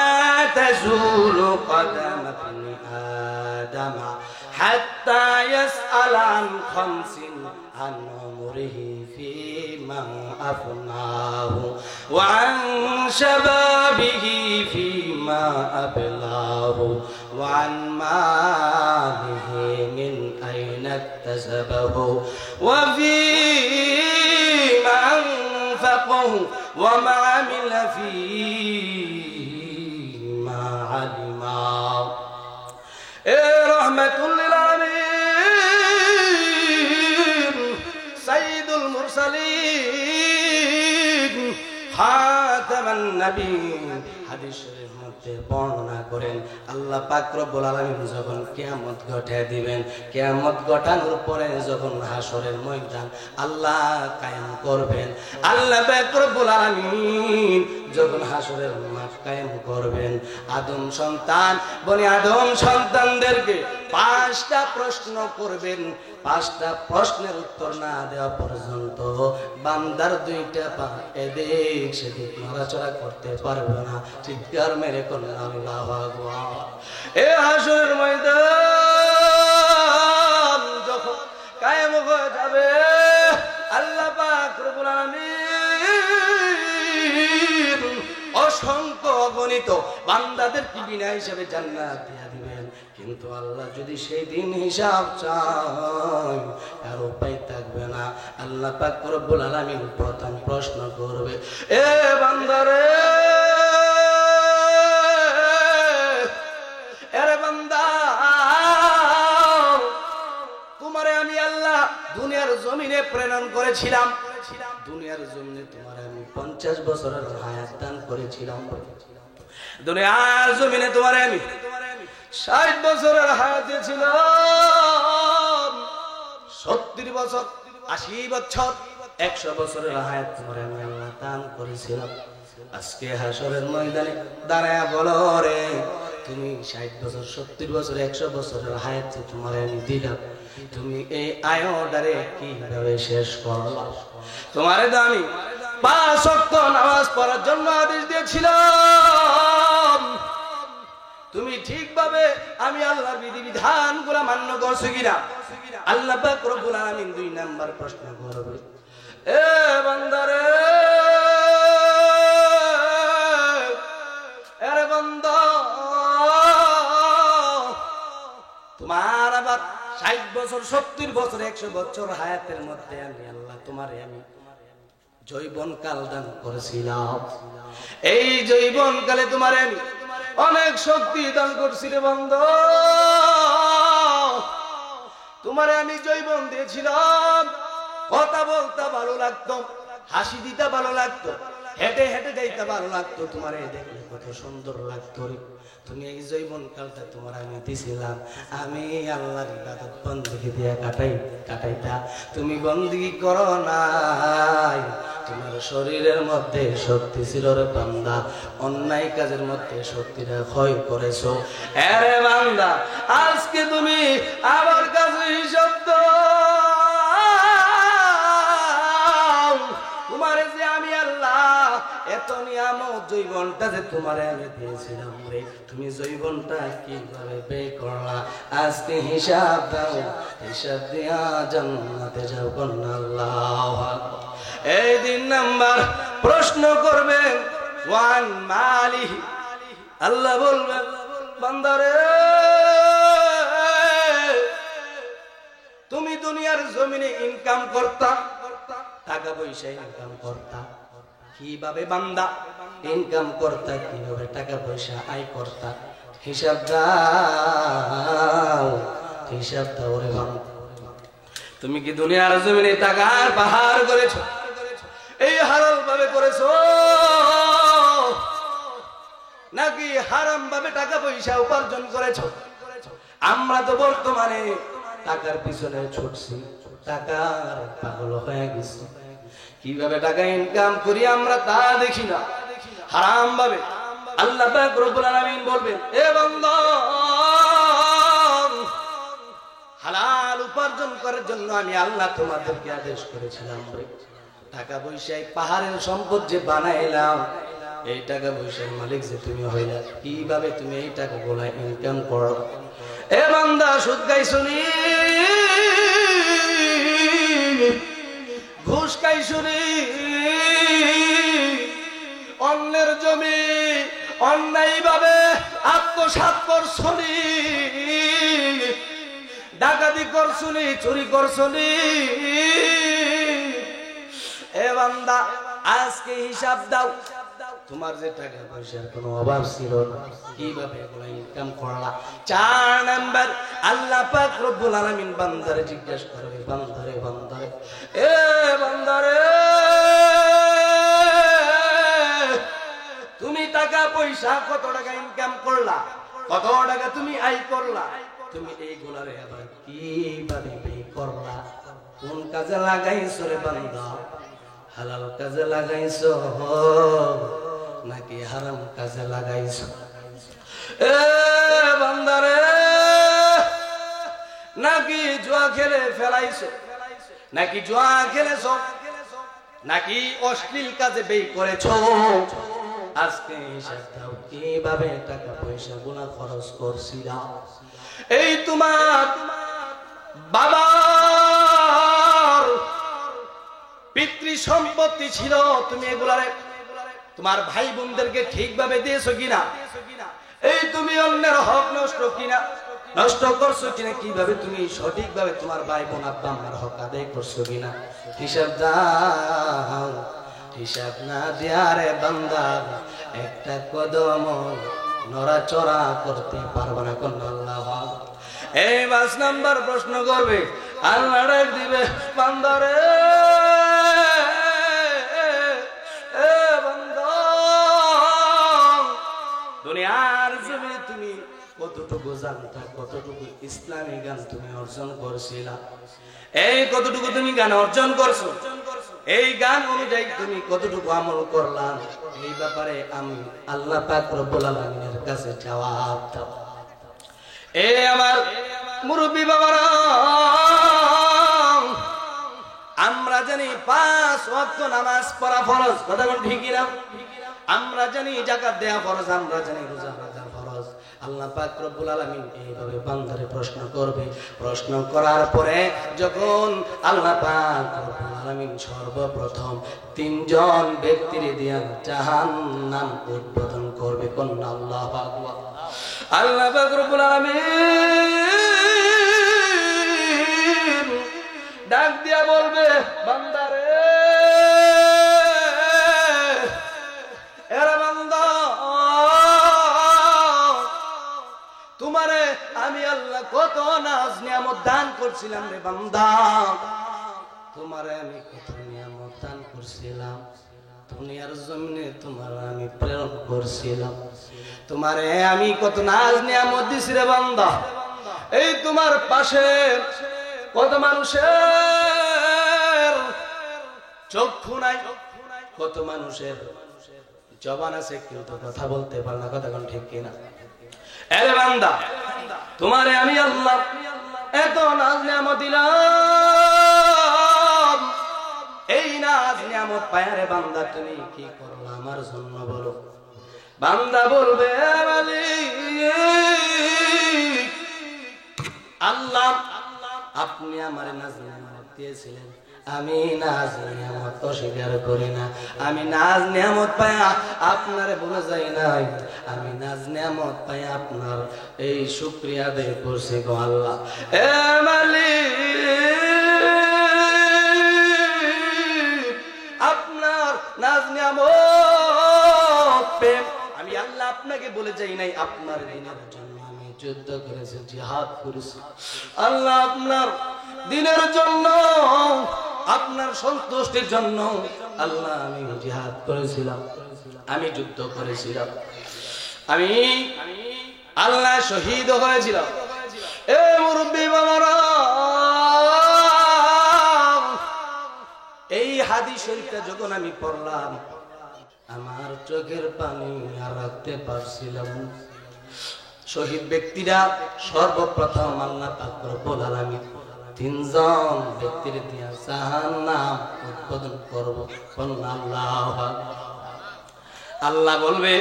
তাজুলু কদামা ইবনি আদম হাত্তা ইয়াসআল আন খামসিন আন উমরিহি ফীমা আফনাহু ওয়া আন শাবাবিহি ফীমা আবলাহু ওয়া আন মালিহি মিন আইনা ইকতাসাবাহু ওয়া ফীমা আনফাকাহু ওয়া মা আমিলা ফীমা আলিমা। এ রাহমাতুল লিল আলামিন, সাইয়্যিদুল মুরসালিন, খাতামান নবীয়্যিন হাদিসের মধ্যে বর্ণনা করেন আল্লাহ পাক রব্বুল আলামিন যখন কিয়ামত ঘটায় দিবেন, কিয়ামত ঘটানোর পরে যখন হাসরের ময়দান আল্লাহ কায়েম করবেন, আল্লাহ পাক রব্বুল আলামিন যখন হাসরের মাঠ কায়েম করবেন, আদম সন্তান বনি আদম সন্তানদেরকে 5টা প্রশ্ন করবেন। 5টা প্রশ্নের উত্তর না দেওয়া পর্যন্ত বান্দার 2টা পা এদিক সেদিক নড়াচড়া করতে পারবে না। চিৎকার মেরে করুন আল্লাহু আকবার। এ হাসরের ময়দান যখন কায়েম হয়ে যাবে, আল্লাহ পাক রব্বুল আলামিন অসংখ্য অগণিত বান্দাদেরকে বিনা হিসাবে জান্নাত দিয়ে দিবেন। কিন্তু আল্লাহ যদি সেই দিন হিসাব চায়, আর উপায় থাকবে না। আল্লাহ পাক রব্বুল আলামিন প্রথম প্রশ্ন করবে, এ বান্দারে, আরে বান্দা, তোমারে আমি আল্লাহ দুনিয়ার জমিনে প্রেরণ করেছিলাম। দুনিয়ার জমিনে তোমারে আমি 50 বছরের হায়াত দান করেছিলাম। দুনিয়ার জমিনে তোমারে আমি 60 বছরের হায়াত দিয়েছিলাম। 70 বছর, 80 বছর, 100 বছরের হায়াত তোমারে আমি আল্লাহ দান করেছিলাম। আজকে হাসরের ময়দানে দাঁড়ায়া বলো রে, তুমি 60 বছর, 70 বছর, 100 বছরের হায়াত তোমারে আমি দিলাম, তুমি এই আয়োডারে কিভাবে শেষ করলা? তোমারে তো আমি 5 ওয়াক্ত নামাজ পড়ার জন্য আদেশ দিয়েছিলাম। তুমি ঠিকভাবে আমি আল্লাহর বিধিবিধান গুলা মান্য করছো কিনা? আল্লাহ পাক রব্বুল আলামিন 2 নাম্বার প্রশ্ন করবে, এ বান্দারে, আরে বান্দা, তোমার আবার 60 বছর, 70 বছর, 100 বছর হায়াতের মধ্যে আমি আল্লাহ তোমারে আমি জৈবন কাল দান করেছিলাম। এই জৈবন কালে তোমারে আমি অনেক শক্তি দান করছি রে বান্দা। তোমারে আমি জৈবন দিয়েছিলাম, কথা বলতে ভালো লাগতো, হাসি দিতে ভালো লাগতো, হেঁটে হেঁটে যাইতে ভালো লাগতো, তোমার দেখলে কত সুন্দর লাগতো রে। তুমি এই যৌবন কালটা তোমার আমি দিছিলাম, আমি আল্লাহর ইবাদত বন্দেগি দিয়া কাটাইতা। তুমি বন্দেগি করো নাই, তোমার শরীরের মধ্যে শক্তি ছিল রে বান্দা, অন্যায় কাজের মধ্যে শক্তিটা ক্ষয় করেছো। আরে বান্দা, আজকে তুমি আমার কাছে হিসাব তোমার যে আমি আল্লাহ এত নিয়ামত জৈবনটা যে তোমারে আমি দিয়েছিলাম রে, তুমি জৈবনটা কিভাবে ব্যয় করলা, আজকে হিসাব দাও, হিসাব দিয়া জান্নাতে যাও কন্যা। আল্লাহু আকবার। এই 3 নাম্বার প্রশ্ন করবেন ওয়ান মালিহি, আল্লাহ বলবেন বান্দারে তুমি দুনিয়ার জমিনে ইনকাম করতা, টাকা পয়সা ইনকাম করতা, কিভাবে বান্দা ইনকাম করতা, কিভাবে টাকা পয়সা আয় করতা, হিসাব দাও, হিসাব দাও রে বান্দা। তুমি কি দুনিয়ার জমিনে টাকার পাহাড় করেছো, এই হালাল ভাবে করেছো নাকি হারাম ভাবে টাকা পয়সা উপার্জন করেছো? আমরা তো বর্তমানে টাকার পিছনে ছুটছি, টাকার পাগল হয়ে গেছি। কিভাবে টাকা ইনকাম করি আমরা তা দেখি না, হারাম ভাবে। আল্লাহ পাক রব্বুল আলামিন বলবেন, এ বান্দা হালাল উপার্জন করার জন্য আমি আল্লাহ তোমাদেরকে আদেশ করেছিলাম রে। টাকা পয়সা পাহাড়ের সম্পদ যে বানাইলাম, এই টাকা পয়সার মালিক যে তুমি হইলা, কিভাবে তুমি এই টাকা গুলা ইনকাম করো? এ বান্দা সুদ খাইছনি, ঘুষ খাইছনি, অন্যের জমি অন্যায় ভাবে আত্মসাৎ করছনি, ডাকাতি করছনি, চুরি করছনি। এ বান্দা আজকে হিসাব দাও, তোমার যে টাকা পয়সার কোনো অভাব ছিল না, কিভাবে এগুলো ইনকাম করলা? 4 নাম্বার আল্লাহ পাক রব্বুল আলামিন বান্দারে জিজ্ঞাসা করবে, বান্দারে বান্দারে এ বান্দারে তুমি টাকা পয়সা কত টাকা ইনকাম করলা, কত টাকা তুমি আয় করলা, তুমি এইগুলারে আবার কিভাবে ব্যয় করলা, কোন কাজে লাগাইছো রে বান্দা? হালাল কাজে লাগাইছো নাকি হারাম কাজে লাগাইছো? এ বান্দারে নাকি জুয়া খেলে ফেলাইছো, নাকি জুয়া খেলেছো, নাকি অশ্লীল কাজে ব্যয় করেছো? আজকে হিসাব দাও, কিভাবে টাকা পয়সা গুলা খরচ করছিলা? এই তোমার বাবার পিতৃ সম্পত্তি ছিল, তুমি এগুলারে তোমার ভাই বোনদেরকে ঠিকভাবে দিয়েছো কিনা? এই তুমি অন্যের হক নষ্ট করছো কিনা? কিভাবে তুমি সঠিকভাবে তোমার ভাই বোন আব্বা আম্মার হক আদায় করছো কিনা? হিসাব দাও, হিসাব না দিয়া রে বান্দা একটা কদম নড়াচড়া করতে পারবে না কোন আল্লাহ। এই 5 নাম্বার প্রশ্ন করবে, আল্লাহ ডাক দিবে, বান্দারে দুনিয়ার জমিনে তুমি কতটুকু জানতা, কতটুকু ইসলামী জ্ঞান তুমি অর্জন করছিলা, এই কতটুকু তুমি জ্ঞান অর্জন করছো, এই জ্ঞান অনুযায়ী তুমি কতটুকু আমল করলাম, এই ব্যাপারে আমি আল্লাহ পাক রব্বুল আলামিনের কাছে জবাব দাও। এই আমার মুরব্বী বাবারা, আমরা জানি 5 ওয়াক্ত নামাজ পড়া ফরজ, কথা বল ঠিক না? আমরা জানি যাকাত দেয়া ফরজ, আমরা জানি রোজা রাখা ফরজ। আল্লাহ পাক রব্বুল আলামিন এইভাবে বান্দারে প্রশ্ন করবে। প্রশ্ন করার পরে যখন আল্লাহ পাক রব্বুল আলামিন সর্বপ্রথম 3 জন ব্যক্তির দিয়া জাহান্নাম উদ্বোধন করবে, কোন আল্লাহু আকবার। আল্লাহ পাক রব্বুল আলামিন ডাক দিয়া বলবে, বান্দারে এরা বান্দা তোমারে আমি আল্লাহ কত নাজ নিয়ামত দান করছিলাম রে বান্দা, তোমারে আমি কত নিয়ামত দান করছিলাম, দুনিয়ার জমিনে তোমার আমি প্রেরণ করছিলাম, তোমারে আমি কত নাজ নিয়ামত দিছি রে বান্দা। এই তোমার পাশে কত মানুষের চক্ষু নাই, কত মানুষের জবান আছে কিন্তু কথা বলতে পারে না, কথা কোন ঠিক কিনা? আরে বান্দা, তোমারে আমি আল্লাহ এত নাজ নিয়ামত দিলাম, এই নাজ নিয়ামত পায়ারে বান্দা তুমি কি করলা আমার জন্য বলো? বান্দা বলবে মালিক, আল্লাহ আপনি আমার নাজ নিয়ামত দিয়েছিলেন, আমি নাজ নিয়ামত অস্বীকার করি না, আমি নাজ নিয়ামত পায়া আপনারে বলে যাই নাই, আমি নাজ নিয়ামত পায়া আপনার এই শুকরিয়া আদায় করছি গো আল্লাহ। এ মালিক, আপনার নাজ নিয়ামত প্রেম আমি আল্লাহ আপনাকে বলে যাই নাই, আপনার দিনের জন্য আমি যুদ্ধ করেছি, জিহাদ করেছি আল্লাহ, আপনার দিনের জন্য, আপনার সন্তুষ্টির জন্য আল্লাহ আমি জিহাদ করেছিলাম, আমি যুদ্ধ করেছিলাম, আমি আল্লাহ শহীদ হয়েছিলাম। এ মুরব্বী বাবারা, এই হাদিস শরীফটা যখন আমি পড়লাম আমার চোখের পানি আর রাখতে পারছিলাম। শহীদ ব্যক্তিরা সর্বপ্রথম আল্লাহ পাক রব্বুল আলামিন তিনজন ব্যক্তির দিয়া জাহান্নাম উদ্বোধন করব। আল্লাহ আল্লাহ বলবে,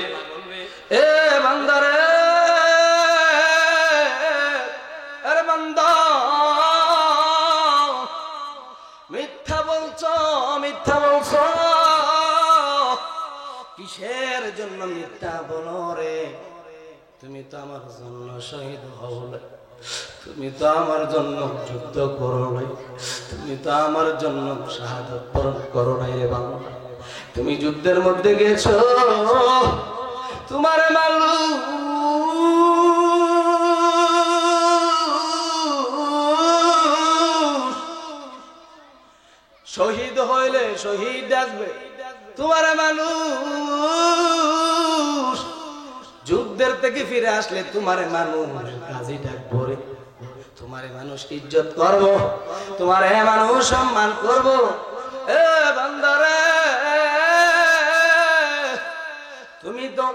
এ বান্দারে, আরে বান্দা মিথ্যা বলছো, মিথ্যা বলছো, কিসের জন্য মিথ্যা বলো রে? তুমি তো আমার জন্য শহীদ হলে, তুমি তো আমার জন্য যুদ্ধ করো নাই, তুমি তো আমার জন্য শাহাদাত বরণ করো নাই রে বাংলা। তুমি যুদ্ধের মধ্যে গেছো, তোমার মালু শহীদ হইলে শহীদ ডাকবে, তোমার মানুষ যুদ্ধের থেকে ফিরে আসলে তোমারে মানুষ কাজী ডাকবো রে, তোমারে মানুষ ইজ্জত করবো, তোমারে মানুষ সম্মান করবো। এ বান্দারে, তুমি তো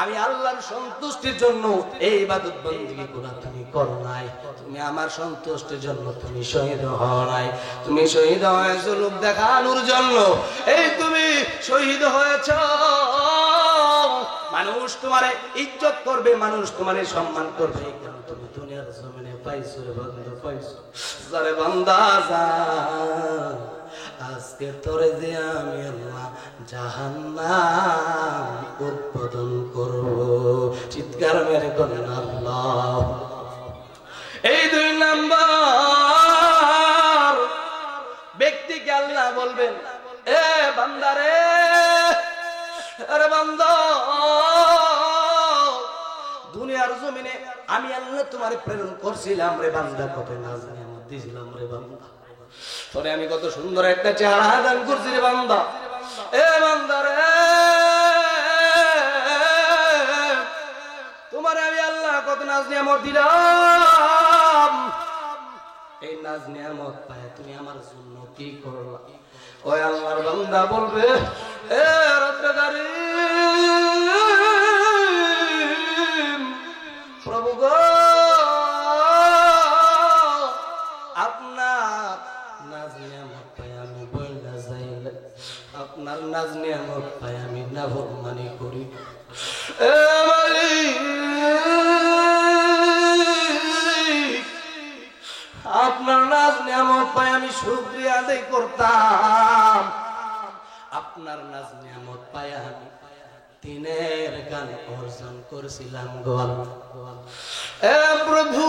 আমি আল্লাহর সন্তুষ্টির জন্য এই ইবাদত বندگی গুলো তুমি করো নাই, তুমি আমার সন্তুষ্টির জন্য তুমি শহীদ হও নাই, তুমি শহীদ হয়েছো লোক দেখানোর জন্য, এই তুমি শহীদ হয়েছ, মানুষ তোমারে ইজ্জত করবে, মানুষ তোমারে সম্মান করবে, কারণ তুমি দুনিয়ার জমিনে পাইছো রে বান্দা, পাইছো। যারে বান্দা যা, আজকে তোরে যে আমি আল্লাহ জাহান্নাম উদ্বোধন করব। চিৎকার মেরে করেন আল্লাহ। এই দুই নাম্বার ব্যক্তিকে আল্লাহ বলবেন, এ বান্দারে, আরে বান্দা, দুনিয়ার জমিনে আমি আল্লাহ তোমারে প্রেরণ করছিলাম রে বান্দা, কত নাজ নিয়ামত দিয়েছিলাম রে বান্দা, তোরে আমি কত সুন্দর একটা চেহারা দান করছি রে বান্দা। এ বান্দারে, তোমারে আমি আল্লাহ কত নাজ নিয়ামত দিলাম, এই নাজ নিয়ামত পায় তুমি আমার জন্য কি করলা? ওই আল্লাহর বান্দা বলবে, এ রব্বে কারীম, প্রভু গো, আপনার নাজ নিয়ামত পায় আমি বইলা যাইলে, আপনার নাজ নিয়ামত পায় আমি নাফরমানি করি, এ মালিক, আপনার নাজ নিয়ামত পায় আমি শুকরিয়া আদায় করতাম, আপনার নাজ নিয়ামত পায় আমি দিনের গান অর্জন করছিলাম গো আল্লাহ। এ প্রভু,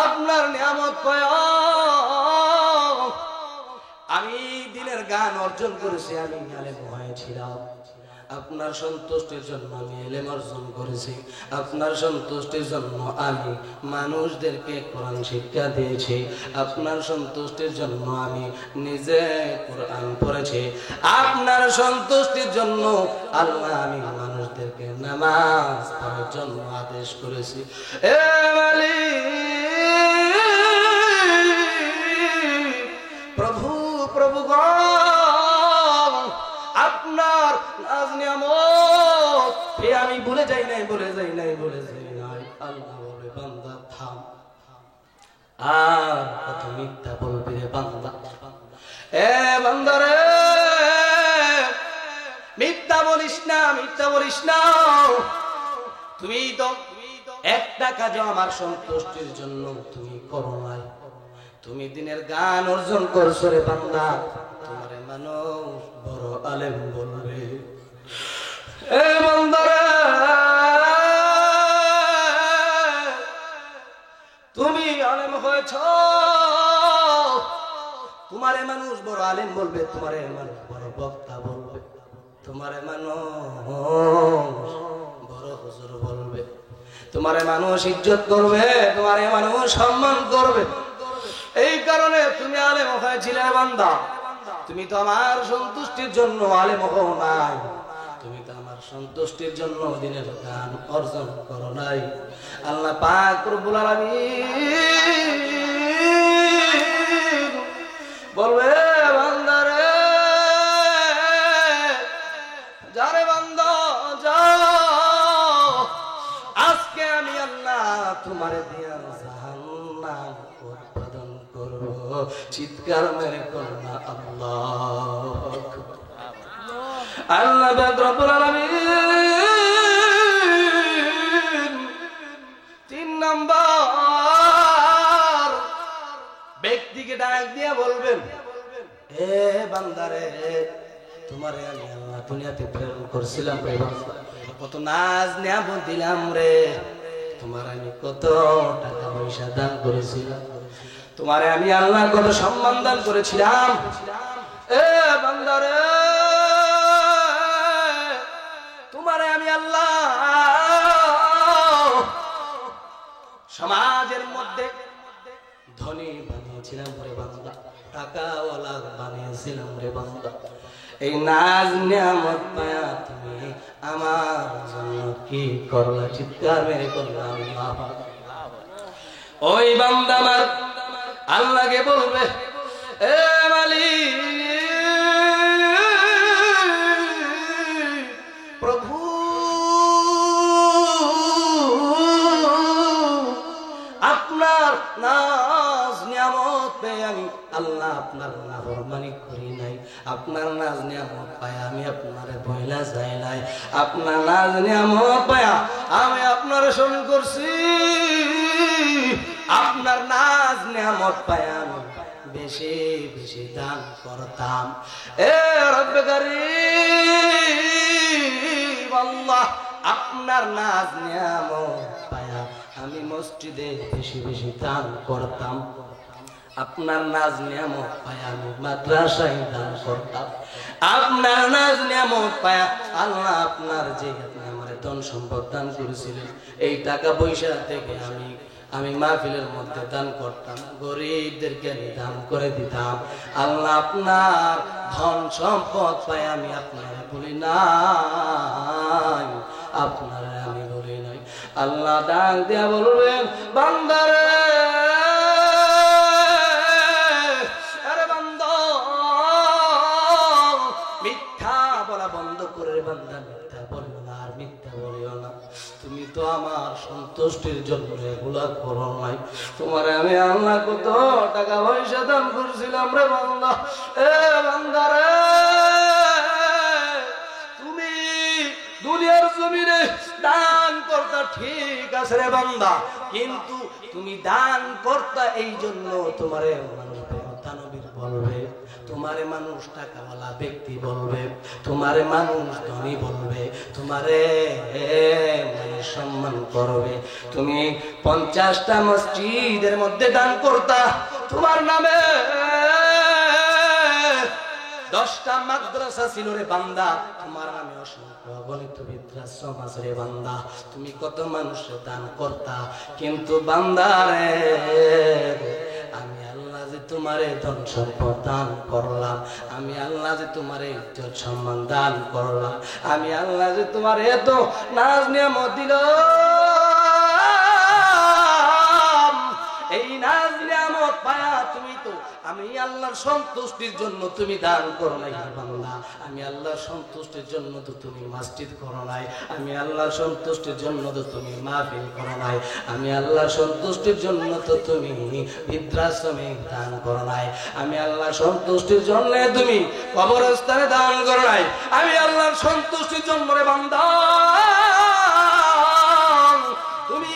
আপনার নিয়ামত পায় আমি দিনের গান অর্জন করেছি, আমি আলেম হয়েছিলাম, আপনার সন্তুষ্টির জন্য আমি ইলম অর্জন করেছি, আপনার সন্তুষ্টির জন্য আমি মানুষদেরকে কোরআন শিক্ষা দিয়েছি, আপনার সন্তুষ্টির জন্য আমি নিজে কোরআন পড়েছি, আপনার সন্তুষ্টির জন্য আল্লাহ আমি মানুষদেরকে নামাজ পড়ার জন্য আদেশ করেছি। এ প্রভু প্রভু গো, আপনার নাজ নিয়ামত আমি ভুলে যাই নাই, ভুলে যাই নাই, ভুলে যাই নাই। আল্লাহ বলে বান্দা থাম, আর কত মিথ্যা বলবি রে বান্দা। এ বান্দা রে, মিথ্যা বলিস না, মিথ্যা বলিস না। তুমি তো একটা কাজও আমার সন্তুষ্টির জন্য তুমি করো নাই। তুমি দিনের গান অর্জন করছো রে বান্দা, তোমারে মানুষ বড় আলেম বলবে। এ বান্দা রে, তুমি আলেম হয়েছ, তোমারে মানুষ বড় আলেম বলবে, তোমারে মানুষ বড় বক্তা বলবে, তোমারে মানুষ বড় হুজুর বলবে, তোমারে মানুষ ইজ্জত করবে, তোমারে মানুষ সম্মান করবে। এই কারণে তুমি আলেম হয়েছিলে বান্দা। তুমি তো আমার সন্তুষ্টির জন্য আলেম হও নাই, তুমি তো আমার সন্তুষ্টির জন্য দিনের গান অর্জন করো নাই। আল্লাহ পাক রব্বুল আলামিন বলবে বান্দা রে, যারে বান্দা যাও, আজকে আমি আল্লাহ তোমারে দিয়া জাহান্নাম উৎপাদন করব। চিৎকার মেরে করোনা আল্লাহ আকবার। আল্লাহ পাক রব্বুল আলামিন 3 নাম্বার ব্যক্তিকে ডাক দিয়ে বলবেন, এ বান্দারে, তোমারে আমি আল্লাহ দুনিয়াতে প্রেরণ করছিলাম রে বান্দা, কত নাজ নিয়ামত দিলাম রে, তোমার আমি কত টাকা পয়সা দান করেছিলাম, তোমারে আমি আল্লাহ কত সম্মান দান করেছিলাম। এ বান্দারে, তোমারে আমি আল্লাহ সমাজের মধ্যে ধনী বানিয়েছিলাম রে বান্দা, টাকাওয়ালা বানিয়েছিলাম রে বান্দা। এই নাজ নিয়ামত পায়া তুমি আমার জন্য কি করলা? চিৎকার মেরে করলাম আল্লাহ। ওই বান্দা আমার আল্লাহকে বলবে, এ মালিক প্রভু, আপনার নাজ নিয়ামত পেয়ে আমি আল্লাহ আপনার নাফরমানি করি নাই, আপনার নাজ নিয়ামত পায় আমি আপনারে বইলা যাই নাই, আপনার নাজ নিয়ামত পায় আমি আপনার শরণ করছি, আপনার নাজ নিয়ামত পায় আমি বেশি বেশি দান করতাম। এ রব্বে কারীম আল্লাহ, আপনার নাজ নিয়ামত পায়া আমি মসজিদে বেশি বেশি দান করতাম, আপনার নাজ নিয়ামত পায়া আমি মাদ্রাসায় দান করতাম, আপনার নাজ নিয়ামত পায়া আল্লাহ আপনার যে আপনি আমার ধন সম্পদ দান করেছিলেন, এই টাকা পয়সা থেকে আমি মাহফিলের মধ্যে দান করতাম, গরিবদেরকে আমি দান করে দিতাম। আল্লাহ আপনার ধন সম্পদ পাই আমি আপনারা বলি নাই, আপনারা আমি বলি নাই। আল্লাহ ডাক দিয়া বলবেন, বান্দারে, আরে বান্দা, মিথ্যা বলা বন্ধ করে বান্দা, মিথ্যা বলিও না, আর মিথ্যা বলিও না। তুমি তো আমার সন্তুষ্টির জন্য এগুলা করো নাই, তোমারে আমি আল্লাহ কত টাকা পয়সা দান করছিলাম রে বান্দা। এ বান্দারে, তুমি দুনিয়ার জমিনে দান করতা ঠিক আছে রে বান্দা, কিন্তু তুমি দান করতা এই জন্য তোমারে মানুষ দানবীর বলবে, তোমারে মানুষ টাকাওয়ালা ব্যক্তি বলবে, তোমারে মানুষ ধনী বলবে, তোমারে মানুষ সম্মান করবে। তুমি 50টা মসজিদের মধ্যে দান করতা, তোমার নামে 10টা মাদ্রাসা ছিল রে বান্দা, তোমার নামে অসংখ্য অগণিত বৃদ্ধাশ্রম আছে রে বান্দা, তুমি কত মানুষের দান করতা, কিন্তু বান্দা রে আমি আল্লাহ যে তোমারে ধন সম্পদ দান করলাম, আমি আল্লাহ যে তোমারে ইজ্জত সম্মান দান করলাম, আমি আল্লাহ যে তোমার এত নাজ নিয়ামত দিলাম, এই নাজ নিয়ামত পায়া তুমি তো আমি আল্লাহর সন্তুষ্টির জন্য তুমি দান করো নাই বান্দা, আমি আল্লাহর সন্তুষ্টির জন্য তো তুমি মসজিদ করো নাই, আমি আল্লাহর সন্তুষ্টির জন্য তো তুমি মাহফিল করো নাই, আমি আল্লাহর সন্তুষ্টির জন্য তো তুমি বৃদ্ধাশ্রমে দান করো নাই, আমি আল্লাহর সন্তুষ্টির জন্য তুমি কবরস্থানে দান করো নাই, আমি আল্লাহর সন্তুষ্টির জন্য রে বান্দা তুমি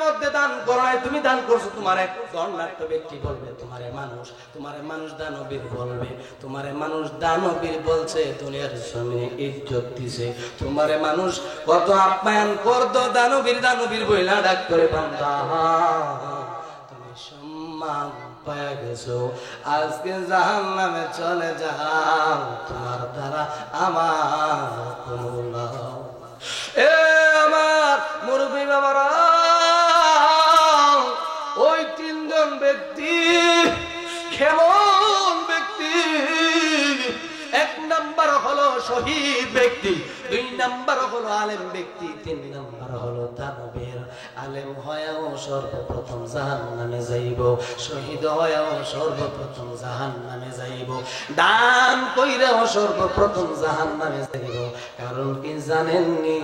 মধ্যে দান করায়, তুমি দান করছো। তোমার এক গণনাট্য ব্যক্তি বলবে তোমারে মানুষ দানবীর বলবে, তোমারে মানুষ দানবীর বলছে, দুনিয়ার জমিনে ইজ্জত দিছে, তোমারে মানুষ কত আপ্যায়ন করতো, দানবীর বইলা ডাক করে বান্দা তুমি সম্মান পায়া গেছো, আজকে জাহান্নামে চলে যাও, তোমার দ্বারা আমার কোনো লাভ। এ আমার মুরব্বী বাবারা, ওই 3 জন ব্যক্তি কেমন ব্যক্তি? 1 নাম্বার হলো শহীদ ব্যক্তি, 2 নাম্বার হলো আলেম ব্যক্তি, 3 নাম্বার হলো দানবীর। আলেম হয়েও সর্বপ্রথম জাহান্নামে যাইব, শহীদ হয়েও সর্বপ্রথম জাহান্নামে যাইব, দান কইরাও সর্বপ্রথম জাহান্নামে যাইব। কারণ কি জানেননি?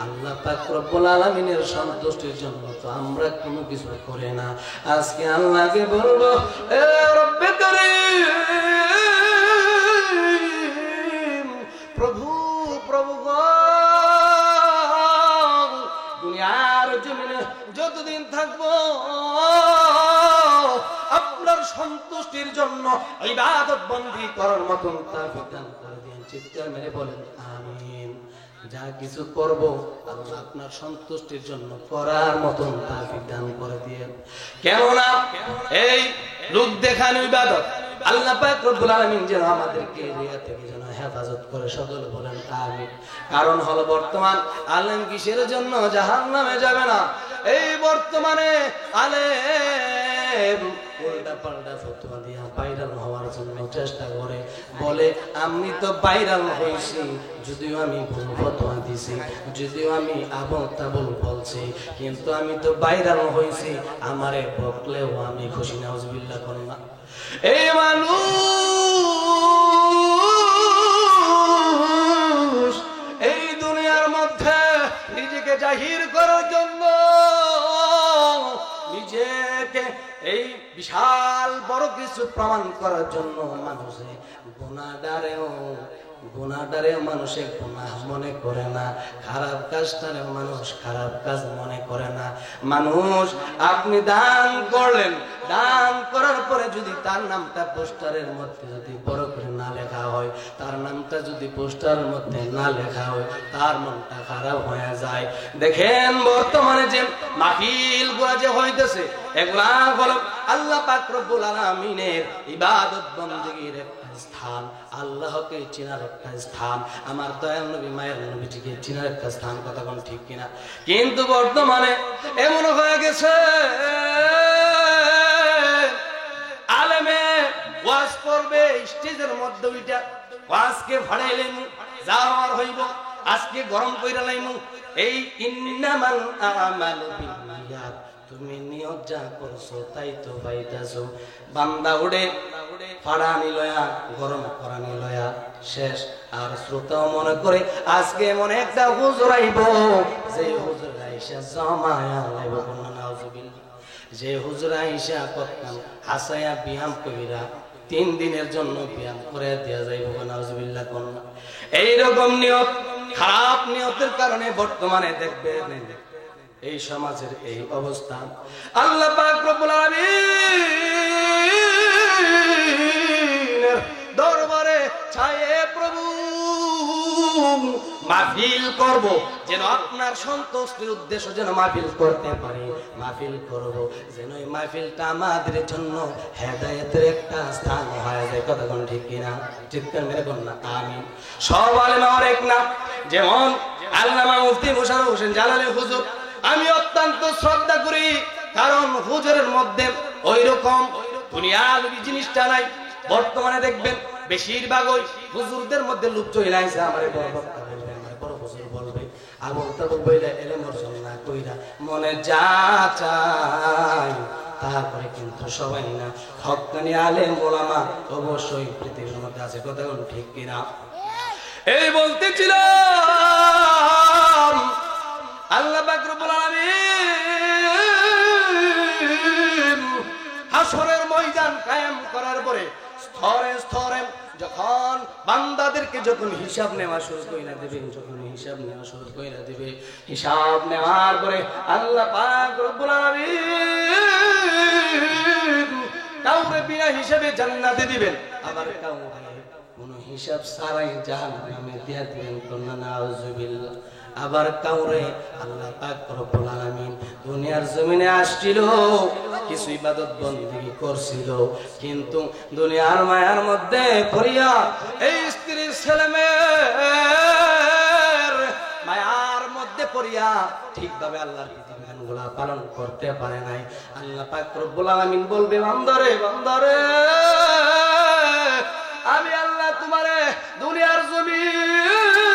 আল্লাহ পাক রব্বুল আলামিনের সন্তুষ্টির জন্য তো আমরা কোনো কিছু করি না। আজকে আল্লাহকে বলবো, এ রব্বে কারীম, প্রভু গো, দুনিয়ার জমিনে যতদিন থাকবো আপনার সন্তুষ্টির জন্য ইবাদত বন্দী করার মতন তৌফিক দান করে দিন। চিৎকার মেরে বলেন আমিন। যা কিছু করব আল্লাহ আপনার সন্তুষ্টির জন্য করার মতন তৌফিক দান করে দিয়েন। কেননা এই লোক দেখানো ইবাদত আল্লাহ পাক রব্বুল আলামিন যেন আমাদেরকে রিয়া থেকে যেন হেফাজত করে, সকল বলেন আমিন। কারণ হলো বর্তমান আলেম কিসের জন্য জাহান্নামে যাবে না? এই বর্তমানে আলেম উল্টা পাল্টা ফতোয়া দিয়া ভাইরাল হওয়ার জন্য চেষ্টা করে, বলে আমি তো ভাইরাল হইছি, যদিও আমি ভুল ফতোয়া দিছি, যদিও আমি আবল তাবল বলছি, কিন্তু আমি তো ভাইরাল হইছি, আমারে বকলেও আমি খুশি। নাউজুবিল্লাহ কন্যা। এই মানুষ এই দুনিয়ার মধ্যে নিজেকে জাহির করার জন্য, নিজেকে এই বিশাল বড় কিছু প্রমাণ করার জন্য মানুষে গুনাহটারেও মানুষে গুনাহ মনে করে না, খারাপ কাজটারেও মানুষ খারাপ কাজ মনে করে না। মানুষ আপনি দান করলেন, দান করার পরে যদি তার নামটা পোস্টারের মধ্যে যদি বড় করে না লেখা হয়, তার নামটা যদি পোস্টারের মধ্যে না লেখা হয়, তার মনটা খারাপ হয়ে যায়। দেখেন বর্তমানে যে মাহফিল গুলা যে হইতেছে, এগুলা হলো আল্লাহ পাক রব্বুল আলামিনের ইবাদত বন্দেগীর স্থান, আল্লাহকে চেনার একটা স্থান, আমার দয়াল নবী মায়ের নবীজিকে চেনার একটা স্থান। কথা কোন ঠিক কিনা? কিন্তু বর্তমানে এমন হয়ে গেছে, আলেমে ওয়াজ করবে স্টেজের মধ্যে, ওইটা ওয়াজকে ভাড়াইলেন, যাওয়ার হইব আজকে গরম কইরা লাইমু। এই ইন্নামাল আমালু বিন্নিয়াত, তুমি নিয়ত যা করছো তাই তো পাইতাছো। বান্দা উড়ে ফাড়ানি লয়া, গরম করানি লয়া শেষ। আর শ্রোতাও মনে করে আজকে মনে একটা হুজুর আইব, যে হুজুর আইসা জমায়া লাইব। নাউজুবিল্লাহ। যে হুজুর আইসা করতাম হাসায়া বিয়াম কইরা 3 দিনের জন্য বিয়াম করে দেয়া যাইব। নাউজুবিল্লাহ কন্যা। এইরকম নিয়ত, খারাপ নিয়তের কারণে বর্তমানে দেখবেন এই সমাজের এই অবস্থা। আল্লাহ পাক রব্বুল আলামিনের দরবারে ছায়ে প্রভু মাহফিল করব, যেন আপনার সন্তুষ্টির উদ্দেশ্য যেন মাহফিল করতে পারি, মাহফিল করব যেন এই মাহফিলটা আমাদের জন্য হেদায়েতের একটা স্থান হয়ে যায়। কথা কোন ঠিক কিনা? চিৎকার মেরে কোন না আমিন। সব আলেম আমার এক না। যেমন আল্লামা মুফতি মোশাররফ হোসেন জালালী হুজুর আমি অত্যন্ত শ্রদ্ধা করি, কারণ হুজুরের মধ্যে ওই রকম দুনিয়াবি জিনিসটা নাই। বর্তমানে দেখবেন বেশিরভাগ ওই হুজুরদের মধ্যে লুপ চলে আইছে। আমারে বড় বক্তা বলবে, আমার বড় হুজুর বলবে, আবুল তাবুল বইলা এলেম অর্জন না কইরা মনে যা চায় তা করে, কিন্তু সবাই না। হক্কানি আলেম ওলামা অবশ্যই পৃথিবীর মধ্যে আছে। কথা কোন ঠিক কিনা? এই বলতেছিলাম আল্লাহ পাক রব্বুল আলামিন হাসরের ময়দান কায়েম করার পরে স্তরে স্তরে যখন বান্দাদেরকে যখন হিসাব নেওয়া শুরু কইরা দিবে, যখন হিসাব নেওয়া শুরু কইরা দিবে, হিসাব নেওয়ার পরে আল্লাহ পাক রব্বুল আলামিন কাউরে বিনা হিসাবে জান্নাতে দিবেন, আবার কাউরে কোনো হিসাব ছাড়াই জাহান্নামে দিয়া দিবেন। কন্যা নাউজুবিল্লাহ। আবার কাউরে আল্লাহ পাক রব্বুল আলামিন দুনিয়ার জমিনে আসছিল, কিছু ইবাদত বন্দেগী করছিল, কিন্তু দুনিয়ার মায়ার মধ্যে পড়িয়া এই স্ত্রী ছেলেমেয়ের মায়ার মধ্যে পড়িয়া ঠিকভাবে আল্লাহর বিধিবিধানগুলা পালন করতে পারে নাই। আল্লাহ পাক রব্বুল আলামিন বলবে, বান্দারে বান্দারে আমি আল্লাহ তোমারে দুনিয়ার জমিনের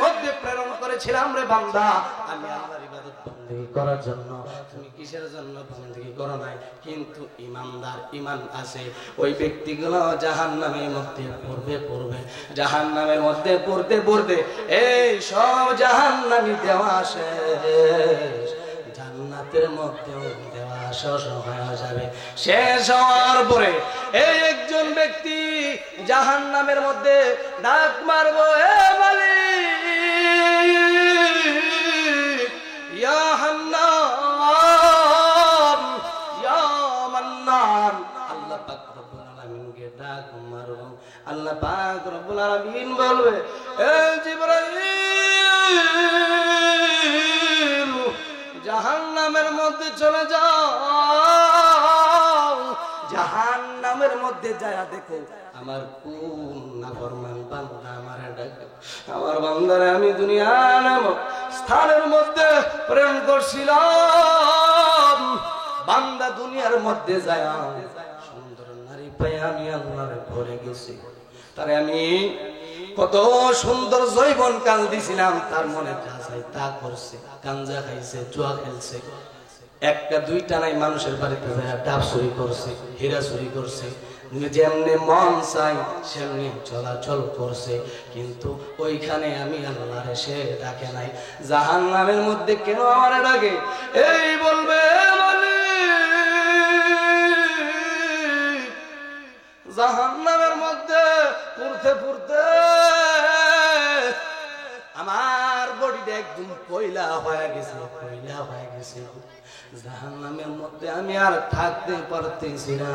মধ্যে প্রেরণ করেছিলাম রে বান্দা, আমি আল্লাহর ইবাদত বন্দেগী করার জন্য। তুমি কিসের জন্য বন্দেগী করো নাই? কিন্তু ইমানদার ইমান আছে ওই ব্যক্তিগুলো জাহান্নামের মধ্যে পড়বে জাহান্নামের মধ্যে পড়তে এই সব জাহান্নামী দেওয়া শেষ, জান্নাতের মধ্যেও দেওয়া শেষ হয়ে যাবে। শেষ হওয়ার পরে এই একজন ব্যক্তি জাহান্নামের মধ্যে ডাক মারবো, এ মালিক ইয়া হান্নান ইয়া মান্নান। আল্লাহ পাক রব্বুল আলামিনকে ডাক মারবো, আল্লাহ পাক রব্বুল আলামিন বলবে, এ জিবরাইল জাহান্নামের মধ্যে চলে যাও, জাহান্নামের মধ্যে যায় দেখো আমার কোন নাফরমান বান্দা আমারে ডাকে। আমার বান্দারে আমি দুনিয়া নামক স্থানের মধ্যে প্রেম করছিলাম, বান্দা দুনিয়ার মধ্যে যায় সুন্দর নারী পাই আমি আল্লাহরে ভরে গেছি, তারে আমি কত সুন্দর জৈবন কাল দিছিলাম, তার মনে যা চাই তা করছে, গাঞ্জা খাইছে, জুয়া খেলছে, একটা দুইটা নাই মানুষের বাড়িতে যায় ডাব চুরি করছে, হীরা চুরি করছে, যেমনি মন চাই সেমনি চলাচল করছে, কিন্তু ওইখানে আমি আল্লাহরে সে ডাকে নাই। জাহান্নামের মধ্যে কেন আমারে ডাকে? এই বলবে জাহান্নামের মধ্যে পুরতে আমার বডিটা একদম কয়লা হয়ে গেছে, জাহান্নামের মধ্যে আমি আর থাকতে পারতেছি না।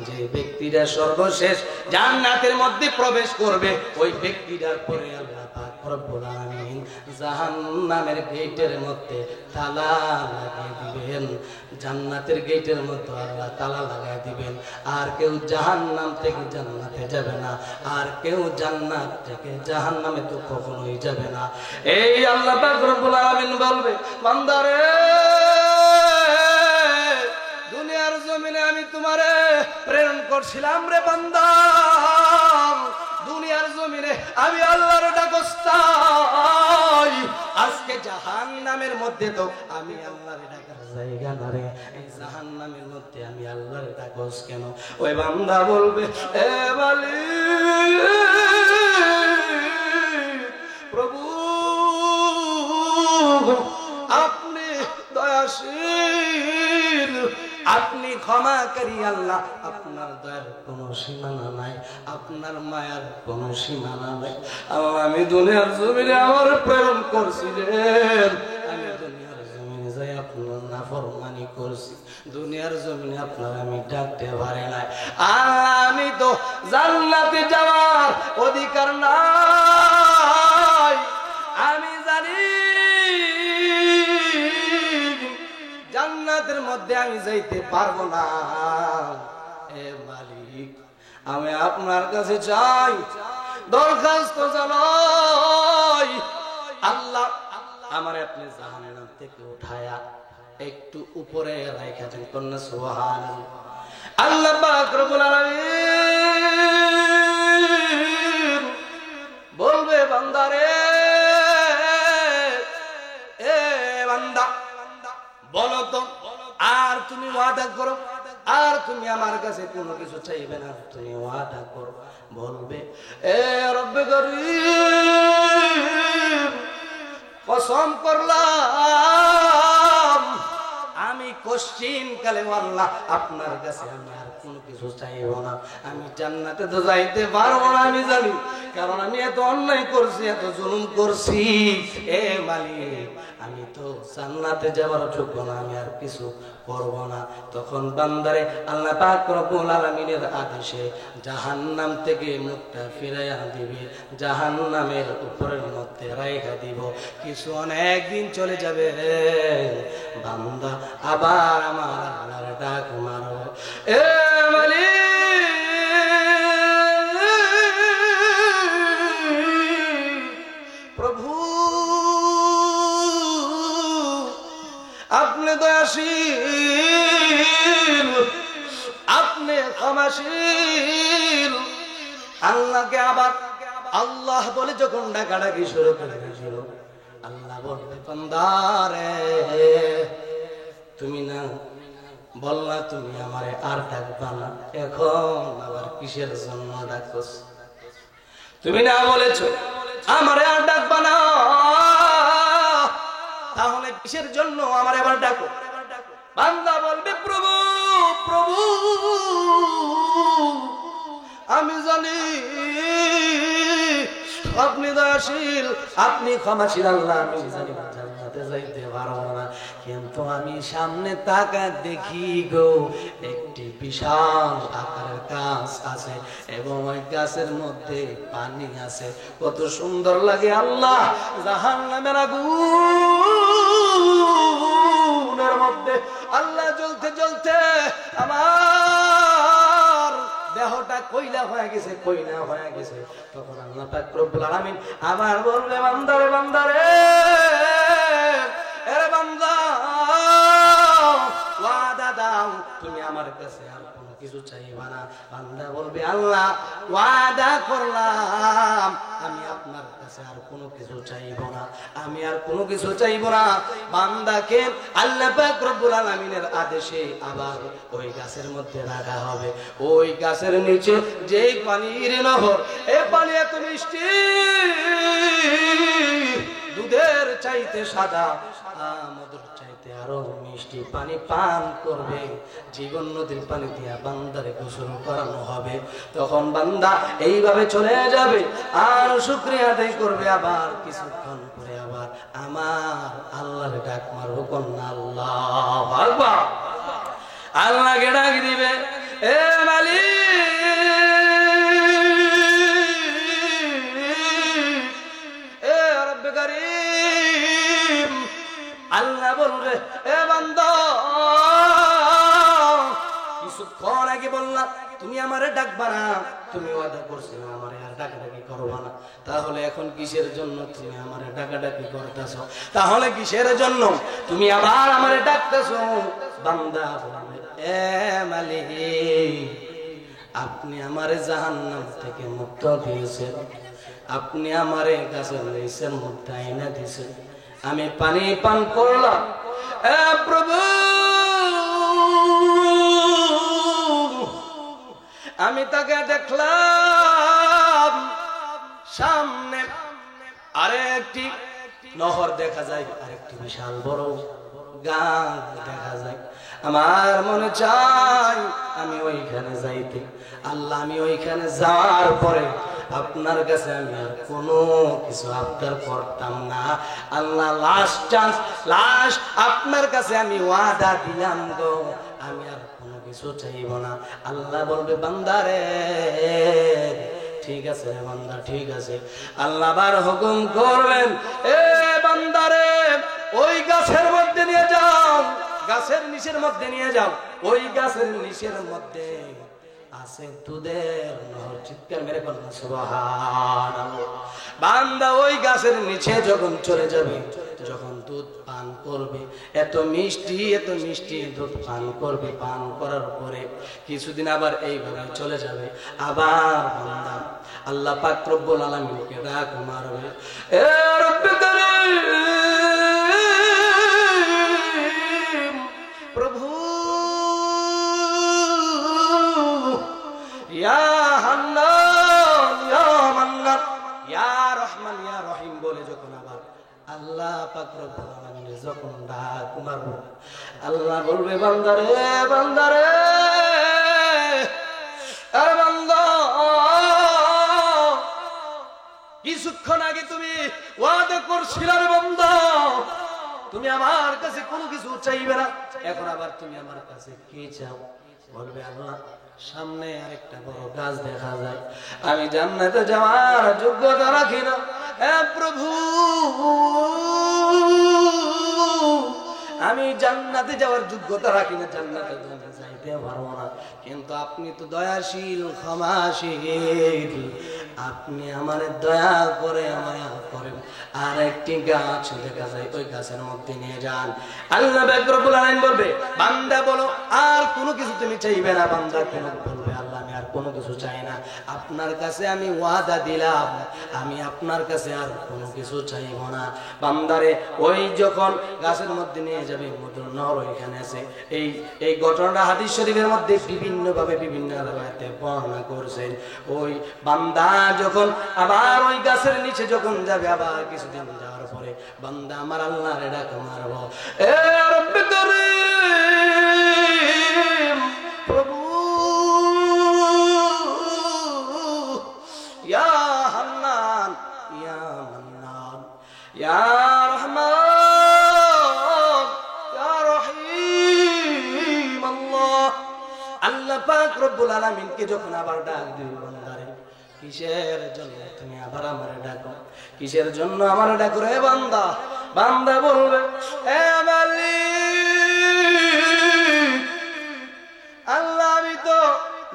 যে ব্যক্তিরা সর্বশেষ জান্নাতের মধ্যে প্রবেশ করবে ওই ব্যক্তিটার পরে আল্লাহ পাক রব্বুল আলামিন জাহান্নামের গেটের মধ্যে তালা লাগিয়ে দিবেন, জান্নাতের গেটের মধ্যে আল্লাহ তালা লাগাই দিবেন। আর কেউ জাহান্নাম থেকে জান্নাতে যাবে না, আর কেউ জান্নাত থেকে জাহান্নামে তো কখনোই যাবে না। এই আল্লাহ পাক রব্বুল আলামিন বলবে, বান্দারে দুনিয়ার জমিনে আমি তোমারে প্রেরণ করছিলাম রে বান্দা, দুনিয়ার জমিনে আমি আল্লাহর ডাকস্তাই, আজকে জাহান্নামের মধ্যে তো আমি আল্লাহর ডাকার জায়গা না রে, এই জাহান্নামের মধ্যে আমি আল্লাহর ডাকস কেন? ওই বান্দা বলবে, এ মালিক প্রভু আপনি দয়াশীল, আপনি ক্ষমাকারী আল্লাহ, আপনার দয়ার কোনো সীমানা নাই, আপনার মায়ার কোনো সীমানা নাই। আমি দুনিয়ার জমিনে আমার প্রেরণ করছিলেন, আমি দুনিয়ার জমিনে যাই আপনার নাফরমানি করছি, দুনিয়ার জমিনে আপনার আমি ডাকতে পারি নাই। আর আমি তো জান্নাতে যাওয়ার অধিকার না আমি জানি জান্নাতের মধ্যে আমি যাইতে পারবো না। এ মালিক, আমি আপনার কাছে চাই, দরখাস্ত জানাই, আল্লাহ আমার আপনি জাহান্নাম থেকে উঠায়া একটু উপরে রাখা দেন। কন্যা সুবহানাল্লাহ। আল্লাহ পাক রব্বুল আলামিন বলবে, বান্দারে, এ বান্দা, বলো তো, আর তুমি ওয়াদা করো, আর তুমি আমার কাছে কোনো কিছু চাইবে না, তুমি ওয়াদা করো। বলবে, এ রব্বে করিম, কসম করলাম আমি কোশ্চিন কালে আল্লাহ আপনার কাছে আমি আর কোনো কিছু চাইব না। আমি জান্নাতে তো যাইতে পারবো না, আমি জানি, কারণ আমি এত অন্যায় করছি, এত জুলুম করছি। এ মালিক, আমি তো জান্নাতে যাবার যোগ্য না, আমি আর কিছু করব না। তখন বান্দারে আল্লাহ পাক রব্বুল আলামিনের আদেশে জাহান্নাম থেকে মুখটা ফিরাইয়া দিবে, জাহান্নামের উপরের মধ্যে রাইখা দিব। কিছু অনেক দিন চলে যাবে, বান্দা আবার আমার আল্লাহর ডাক মারো, এ মালিক প্রভু, আপনি দয়াশীল, আপনি ক্ষমাশীল। আল্লাহকে আবার আল্লাহ বলে যখন ডাকাডাকি শুরু করে দিয়েছিল, আল্লাহ বলতে, বান্দারে, তুমি না বললা তুমি আমারে আর ডাকবা না, এখন আবার কিসের জন্য ডাকছ? তুমি না বলেছো আমারে আর ডাকবা না, তাহলে কিসের জন্য আমার এবার ডাকো? বান্দা বলবে, প্রভু প্রভু, আমি জানি আপনি দয়াশীল, আপনি ক্ষমাশীল, আল্লাহ আমি জানি জান্নাতে যাইতে পারবো না, কিন্তু আমি সামনে তাকায় দেখি গো একটি বিশাল আকারের গাছ আছে এবং ওই গাছের মধ্যে পানি আছে, কত সুন্দর লাগে আল্লাহ। জাহান্নামের আগুনের মধ্যে আল্লাহ জ্বলতে জ্বলতে আমার দেহটা কয়লা হয়ে গেছে, কয়লা হয়ে গেছে। তখন আল্লাহ পাক রব্বুল আলামিন আবার বলবে, বান্দারে বান্দারে, এরে বান্দা, ওয়াদা দাও তুমি আমার কাছে আর কোনো কিছু চাইবা না। বান্দা বলবে, আল্লাহ ওয়াদা করলাম আমি আপনার কাছে আর কোনো কিছু চাইব না, আমি আর কোনো কিছু চাইব না। বান্দাকে আল্লাহ পাক রব্বুল আলামিনের আদেশে আবার ওই গাছের মধ্যে রাখা হবে। ওই গাছের নিচে যেই পানির নহর, এই পানি এত মিষ্টি, দুধের চাইতে সাদা, মধুর চাইতে আরো মিষ্টি পানি পান করবে। জীবন নদীর পানি দিয়া বান্দারে গোসল করানো হবে। তখন বান্দা এইভাবে চলে যাবে আর শুকরিয়া আদায় করবে। আবার কিছুক্ষণ পরে আবার আমার আল্লাহর ডাক মারবো, কন্যা আল্লাহু আকবার। আল্লাহকে ডাক দিবে, এ মালিক, এ রব্বে কারীম। আল্লাহ বলবে, এ বান্দা, কিছুক্ষণ আগে বললাম তুমি আমারে ডাকবা না, তুমি ওয়াদা করছিলে আমারে আর ডাকাডাকি করবা না, তাহলে এখন কিসের জন্য তুমি আমারে ডাকাডাকি করতেছো? তাহলে কিসের জন্য তুমি আবার আমারে ডাকতেছো? বান্দা বলবে, এ মালিক, আপনি আমারে জাহান্নাম থেকে মুক্ত দিয়েছেন, আপনি আমারে গাছের নিচের মধ্যে আইনা দিয়েছেন, আমি পানি পান করলাম। এ প্রভু, আমি তাকে দেখলাম সামনে আরেকটি নহর দেখা যায়, আরেকটি বিশাল বড় গাছ দেখা যায়। আমার মনে চাই আমি ওইখানে যাইতে। আল্লাহ, আমি ওইখানে যাওয়ার পরে আপনার কাছে আমি আর কোনো কিছু আবদার করতাম না। আল্লাহ, লাস্ট চান্স, লাস্ট আপনার কাছে আমি ওয়াদা দিলাম গো, আমি আর কোনো কিছু চাইব না। আল্লাহ বলবে, বান্দারে ঠিক আছে রে বান্দা, ঠিক আছে। আল্লাহ আবার হুকুম করবেন, এ বান্দারে ওই গাছের মধ্যে নিয়ে যাও, গাছের নিচের মধ্যে নিয়ে যাও। ওই গাছের নিচের মধ্যে আছে দুধের নহর। চিৎকার মেরে বলুন সুবহানাল্লাহ। বান্দা ওই গাছের নিচে যখন চলে যাবে, যখন দুধ পান করবে, এত মিষ্টি দুধ পান করবে, পান করার পরে কিছুদিন আবার এইভাবে চলে যাবে। আবার বান্দা আল্লাহ পাক রব্বুল আলামিনকে ডাক মারবে, এ রব্বে কারীম, প্রভু ইয়া হান্নান ইয়া মান্নান ইয়া রহমান ইয়া রহিম বলে যখন আবার আল্লাহ পাক রব্বুল আলামিন যখন ডাক মারবে, আল্লাহ বলবে, বান্দারে বান্দারে, আরে বান্দা, কিছুক্ষণ আগে তুমি ওয়াদা করছিলে রে বান্দা, তুমি আমার কাছে কোনো কিছু চাইবে না, এখন আবার তুমি আমার কাছে কি চাও? বলবে, আল্লাহ সামনে আরেকটা বড় গাছ দেখা যায়, আমি জান্নাতে যাওয়ার যোগ্যতা রাখি না। হে প্রভু, আমি জান্নাতে যাওয়ার যোগ্যতা রাখি না, জান্নাতে যাইতে পারবো না, কিন্তু আপনি তো দয়াশীল ক্ষমাশীল, আপনি আমার দয়া করে মায়া করেন, আর একটি গাছ দেখা যায়, ওই গাছের মধ্যে নিয়ে যান। আল্লাহ পাক রব্বুল আলামিন বলবে, বান্দা বলো আর কোনো কিছু তুমি চাইবে না? বান্দা কেন বলবে, আল্লাহ আমি আর কোনো কিছু চাই না, আপনার কাছে আমি ওয়াদা দিলাম, আমি আপনার কাছে আর কোনো কিছু চাইব না। বান্দারে ওই যখন গাছের মধ্যে নিয়ে যাবে, মধুর নহর ওইখানে আছে। এই ঘটনাটা হাদিস শরীফের মধ্যে বিভিন্নভাবে বিভিন্ন রাওয়ায়াতে বর্ণনা করেছেন। ওই বান্দা যখন আবার ওই গাছের নিচে যখন যাবে, আবার কিছুদিন যাওয়ার পরে বান্দা আমার আল্লাহর ডাক মারবো, এ রব্বে কারীম, প্রভু ইয়া হান্নান ইয়া মান্নান ইয়া রহমান ইয়া রহিম আল্লাহ। আল্লাহ পাক রব্বুল আলামিনকে যখন আবার ডাক দিবে, বান্দারে কিসের জন্য তুমি আবার আমারে ডাকো, কিসের জন্য আমার ডাকো রে বান্দা? বান্দা বলবে, এ মালিক, আল্লাহ আমি তো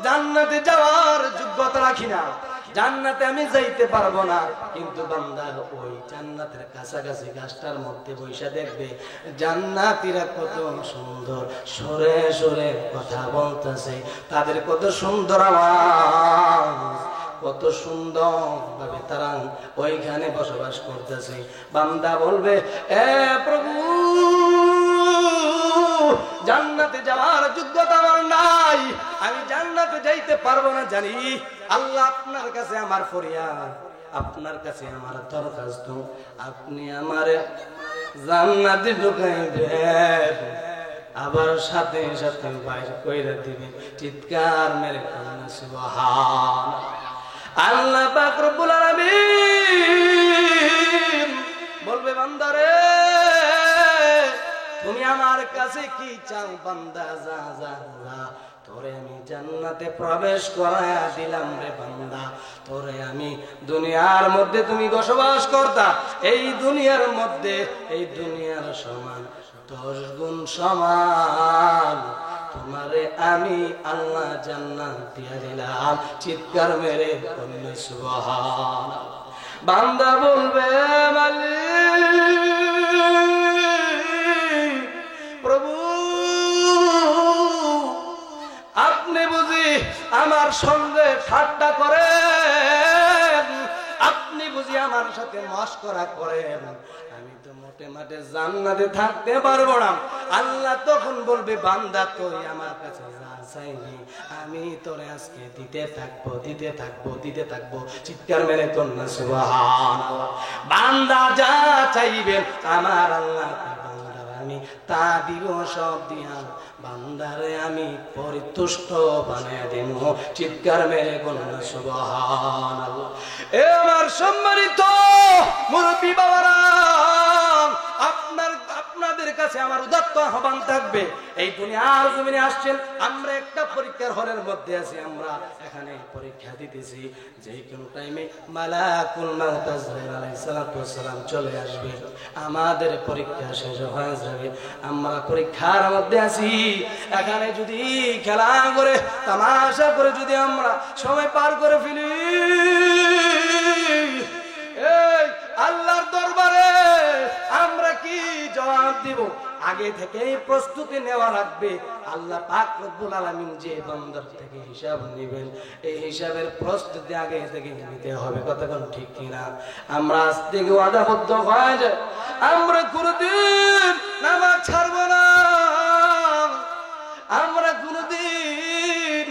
জান্নাতে যাওয়ার যোগ্যতা রাখি না, জান্নাতে আমি যাইতে পারবো না, কিন্তু বান্দা ওই জান্নাতের কাছাকাছি গাছটার মধ্যে বৈশা দেখবে জান্নাতীরা কত সুন্দর সরে সরে কথা বলতেছে, তাদের কত সুন্দর আওয়াজ, কত সুন্দর ভাবে তারা ওইখানে বসবাস করতেছে। বান্দা বলবে, এ প্রভু, জান্নাতে যাওয়ার যোগ্যতা আমার নাই, আমি জান্নাতে যাইতে পারবো না জানি, আল্লাহ আপনার কাছে আমার ফরিয়াদ, আপনার কাছে আমার দরখাস্ত, আপনি আমারে জান্নাতে ঢুকাইবেন, আবার সাথে সাথে বাইরে কইরা দিবেন। চিৎকার মেরে কান্না সুবহানাল্লাহ। আল্লাহ পাক রব্বুল আলামিন বলবে, বান্দারে তুমি আমার কাছে কি চাও? বান্দা যা যা যা, তোরে আমি জান্নাতে প্রবেশ করায়া দিলাম রে বান্দা, তোরে আমি দুনিয়ার মধ্যে তুমি বসবাস করতা, এই দুনিয়ার মধ্যে এই দুনিয়ার সমান 10 গুণ সমান তোমারে আমি আল্লাহ জান্নাত দিয়া দিলাম। চিৎকার মেরে বললে সুবহানাল্লাহ। বান্দা বলবে, মালিক, প্রভু আপনি বুঝি আমার সঙ্গে ঠাট্টা করেন, আপনি বুঝি আমার সাথে মশকরা করেন, আমি তো মোটে মাঠে জান্নাতে থাকতে পারবো না। আল্লাহ তখন বলবে, বান্দা তুই আমার কাছে যা চাইনি আমি তোরে আজকে দিতে থাকবো, দিতে থাকবো, দিতে থাকবো। চিৎকার মেরে কন্যা সুবহানাল্লাহ। বান্দা যা চাইবেন আমার আল্লাহ আমি তা দিব, সব দিয়া বান্দারে আমি পরিতুষ্ট বানিয়ে দিব। চিৎকার মেরে কন্যা সুবহানাল্লাহ। এ আমার সম্মানিত মুরব্বী বাবারা, আপনাদের কাছে আমার উদাত্ত আহ্বান থাকবে, এই দুনিয়ার জমিনে আসছেন, আমরা একটা পরীক্ষার হলের মধ্যে আছি, আমরা এখানে পরীক্ষা দিতেছি, যে কোনো টাইমে মালাকুল মাউত আজরাইল আলাইহিস সালাতু ওয়াস সালাম চলে আসবে, আমাদের পরীক্ষা শেষ হয়ে যাবে, আমরা পরীক্ষার মধ্যে আছি। এখানে যদি খেলা করে তামাশা করে যদি আমরা সময় পার করে ফেলি, এই আল্লাহর দরবারে আমরা কি জবাব দিব? আগে থেকেই প্রস্তুতি নেওয়া লাগবে। আল্লাহ পাক রব্বুল আলামিন যে বান্দার থেকে হিসাব নেবেন, এই হিসাবের প্রস্তুতি আগে থেকে নিতে হবে। কতক্ষণ ঠিক কিনা? আমরা আজ থেকে ওয়াদাবদ্ধ হয়ে যায়, আমরা কোনদিন নামাজ ছাড়বো না, আমরা কোনদিন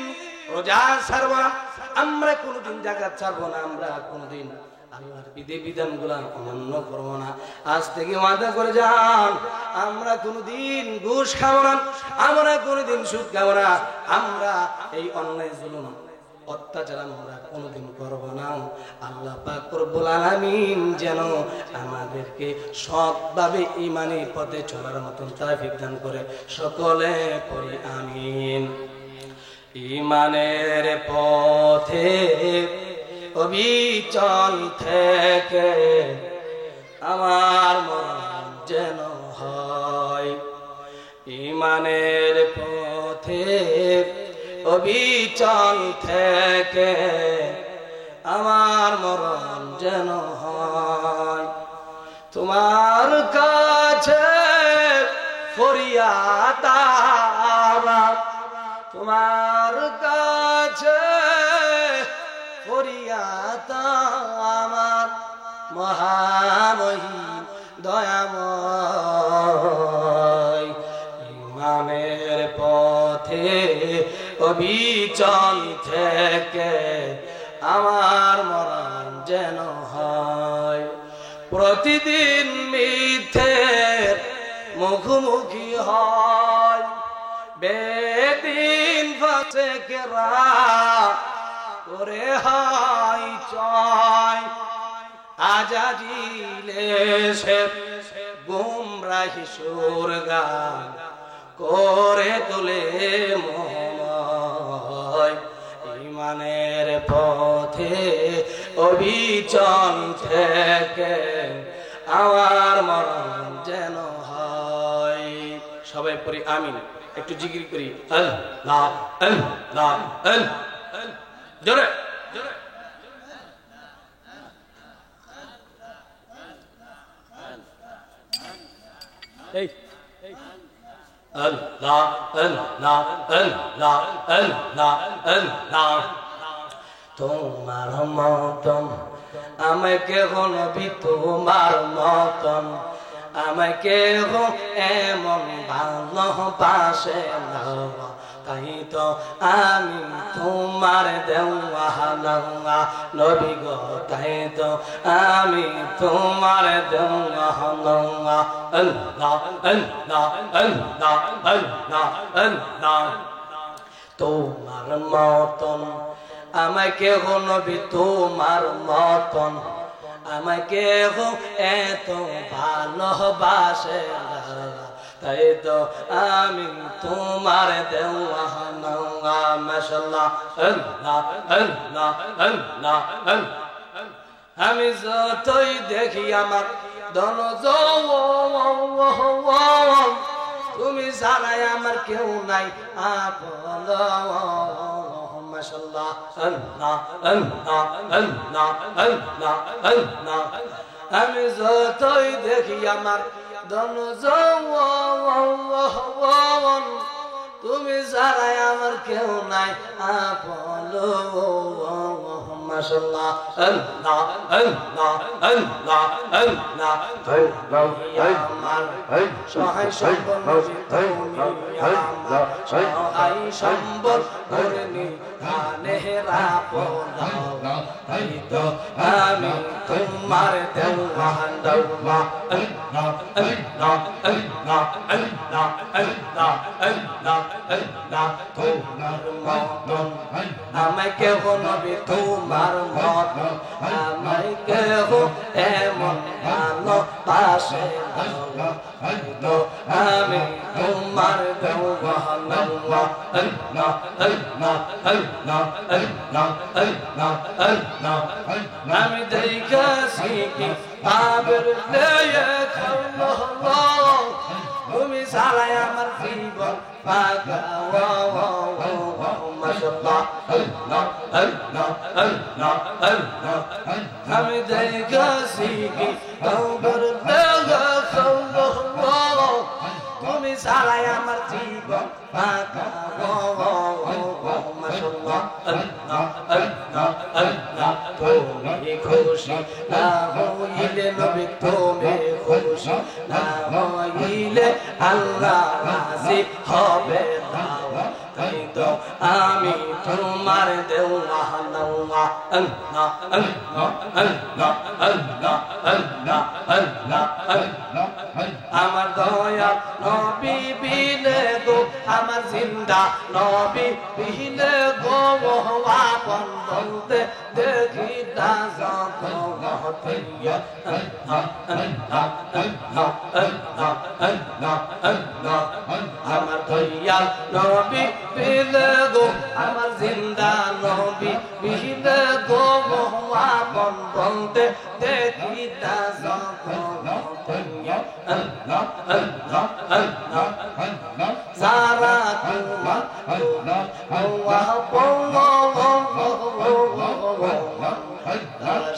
রোজা ছাড়বো না, আমরা কোনদিন যাকাত ছাড়বো না, আমরা কোনদিন আল্লাহর বিধি-বিধান গুলা অমান্য করবো না। আজ থেকে ওয়াদা করে যান, আমরা কোনদিন ঘুষ খাবো না, আমরা কোনদিন সুদ খাবো না, আমরা এই অন্যায় জুলুম অত্যাচার আমরা কোনদিন করব না। আল্লাহ পাক রব্বুল আলামিন যেন আমাদেরকে সৎভাবে ঈমানি পথে চলার মতন তৌফিক দান করে। সকলে পড়ি আমিন। ঈমানের পথে অবিচল থেকে আমার মন যেন হয়, ঈমানের পথে অবিচল থেকে আমার মরণ যেন হয়। তোমার কাছে ফরিয়াদ আমার, তোমার কাছে ফরিয়াদ আমার, মহামহিম দয়াময়। ঈমানের পথে অবিচল থেকে আমার মরণ যেন হয়। প্রতিদিন মিথ্যের মুখোমুখি হয়, বেদিন ফাসেকরা করে হয় জয়। আজাজিলে সে গুমরাহি সুর গান করে তোলে মোহময়। ঈমানের পথে অবিচল থেকে আমার মরণ যেন হয়। সবাই পড়ি আমিন। একটু জিকির করি আল্লাহ আল্লাহ আল্লাহ, জোরে জোরে। এই আল্লাহ আল্লাহ আল্লাহ আল্লাহ আল্লাহ। তোমার মতন আমাকে নবী, তোমার মতন আমাকে এমন ভালোবাসে না, তাই তো আমি তোমার দেওয়ানা নবী গো, তাই তো আমি তোমার দেওয়ানা। আল্লাহ আল্লাহ আল্লাহ আল্লাহ আল্লাহ। তোমার মতন আমাকে নবী, তোমার মতন আমাকে এত ভালোবাসে না, তাই তো আমি তোমার দেওয়ানা। মাশাআল্লাহ আল্লাহ আল্লাহ আল্লাহ আল্লাহ। আমি যতই দেখি আমার দন তুমি জানাই আমার কেউ নাই আপন। মাশাআল্লাহ আল্লাহ আল্লাহ আল্লাহ আল্লাহ আল্লাহ। আমি যতই দেখি আমার দন তুমি জানাই আমার কেউ নাই আপন। মাশাআল্লাহ আল্লাহ আল্লাহ আল্লাহ আল্লাহ। আমার সহায় সম্বল সহায় সম্বল করনি ধানেরা পোলা, তাই তো আমি তোমার দেওয়ানা। আল্লাহ আল্লাহ আল্লাহ আল্লাহ আল্লাহ আল্লাহ আল্লাহ। তোমার মতন আমাকে নবী, তোমার তোমার মত আমায় কেহ এমন ভালোবাসে তো আমি তোমার দেওয়ানা আল্লাহ আল্লাহ আল্লাহ আল্লাহ আল্লাহ আল্লাহ আমি দেখেছি কি আবের লেয়ে খাল্লাহ তুমি সারাই আমার জীবন পাগা মাশাআল্লাহ আল্লাহ আল্লাহ আল্লাহ আল্লাহ আমি দেখেছি কি আবের লেয়ে খাল্লাহ তুমি সারাই আমার জীবন পাগা মাশাআল্লাহ আল্লাহ আল্লাহ আল্লাহ তুমি খুশি না হইলে নবী তুমি খুশি না হইলে আল্লাহ রাজি হবে না তাই তো আমি তোমার দেওয়ানা আল্লাহ আল্লাহ আল্লাহ আল্লাহ আল্লাহ আল্লাহ আল্লাহ আমার দয়া নবী বিনে গো আমার জিন্দা নবী বিনে গো আপন বলতে দেখি না যত মহতিয়া আল্লাহ আল্লাহ আল্লাহ আল্লাহ আল্লাহ আল্লাহ আমার দয়া নবী বিনে গো আমার জিন্দা নবী বিনে গো আপন বলতে দেখি না যত মহতিয়া আল্লাহ আল্লাহ আল্লাহ আল্লাহ সারা তোমার আল্লাহ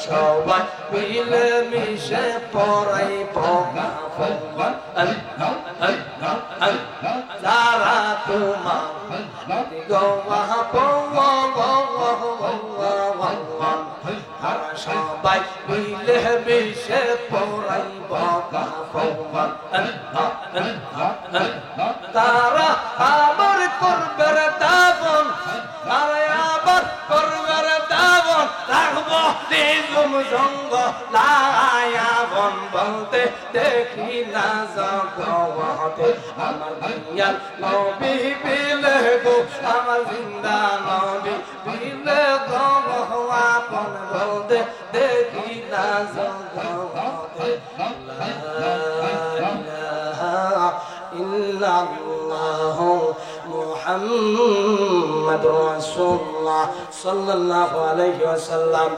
সবাই মিলে মিশে পড়াই পড়া আল্লাহ আল্লাহ আল্লাহ সারা তোমার সবাই মিলে মিশে পড়াই পড়া আল্লাহ আল্লাহ আল্লাহ তারা আবার করবে দাবন তারা আবার করবে দাবন রাখবো নিজুম সঙ্গ লায়াবন বলতে দেখি না জগতে আমার দুনিয়ার নবী বিলে গো আমার জিন্দা নবী বিলে গো আপন বলতে দেখি না জগতে ইল্লাল্লাহ মুহাম্মাদুর রাসূলুল্লাহ সাল্লাল্লাহু আলাইহি ওয়াসাল্লাম।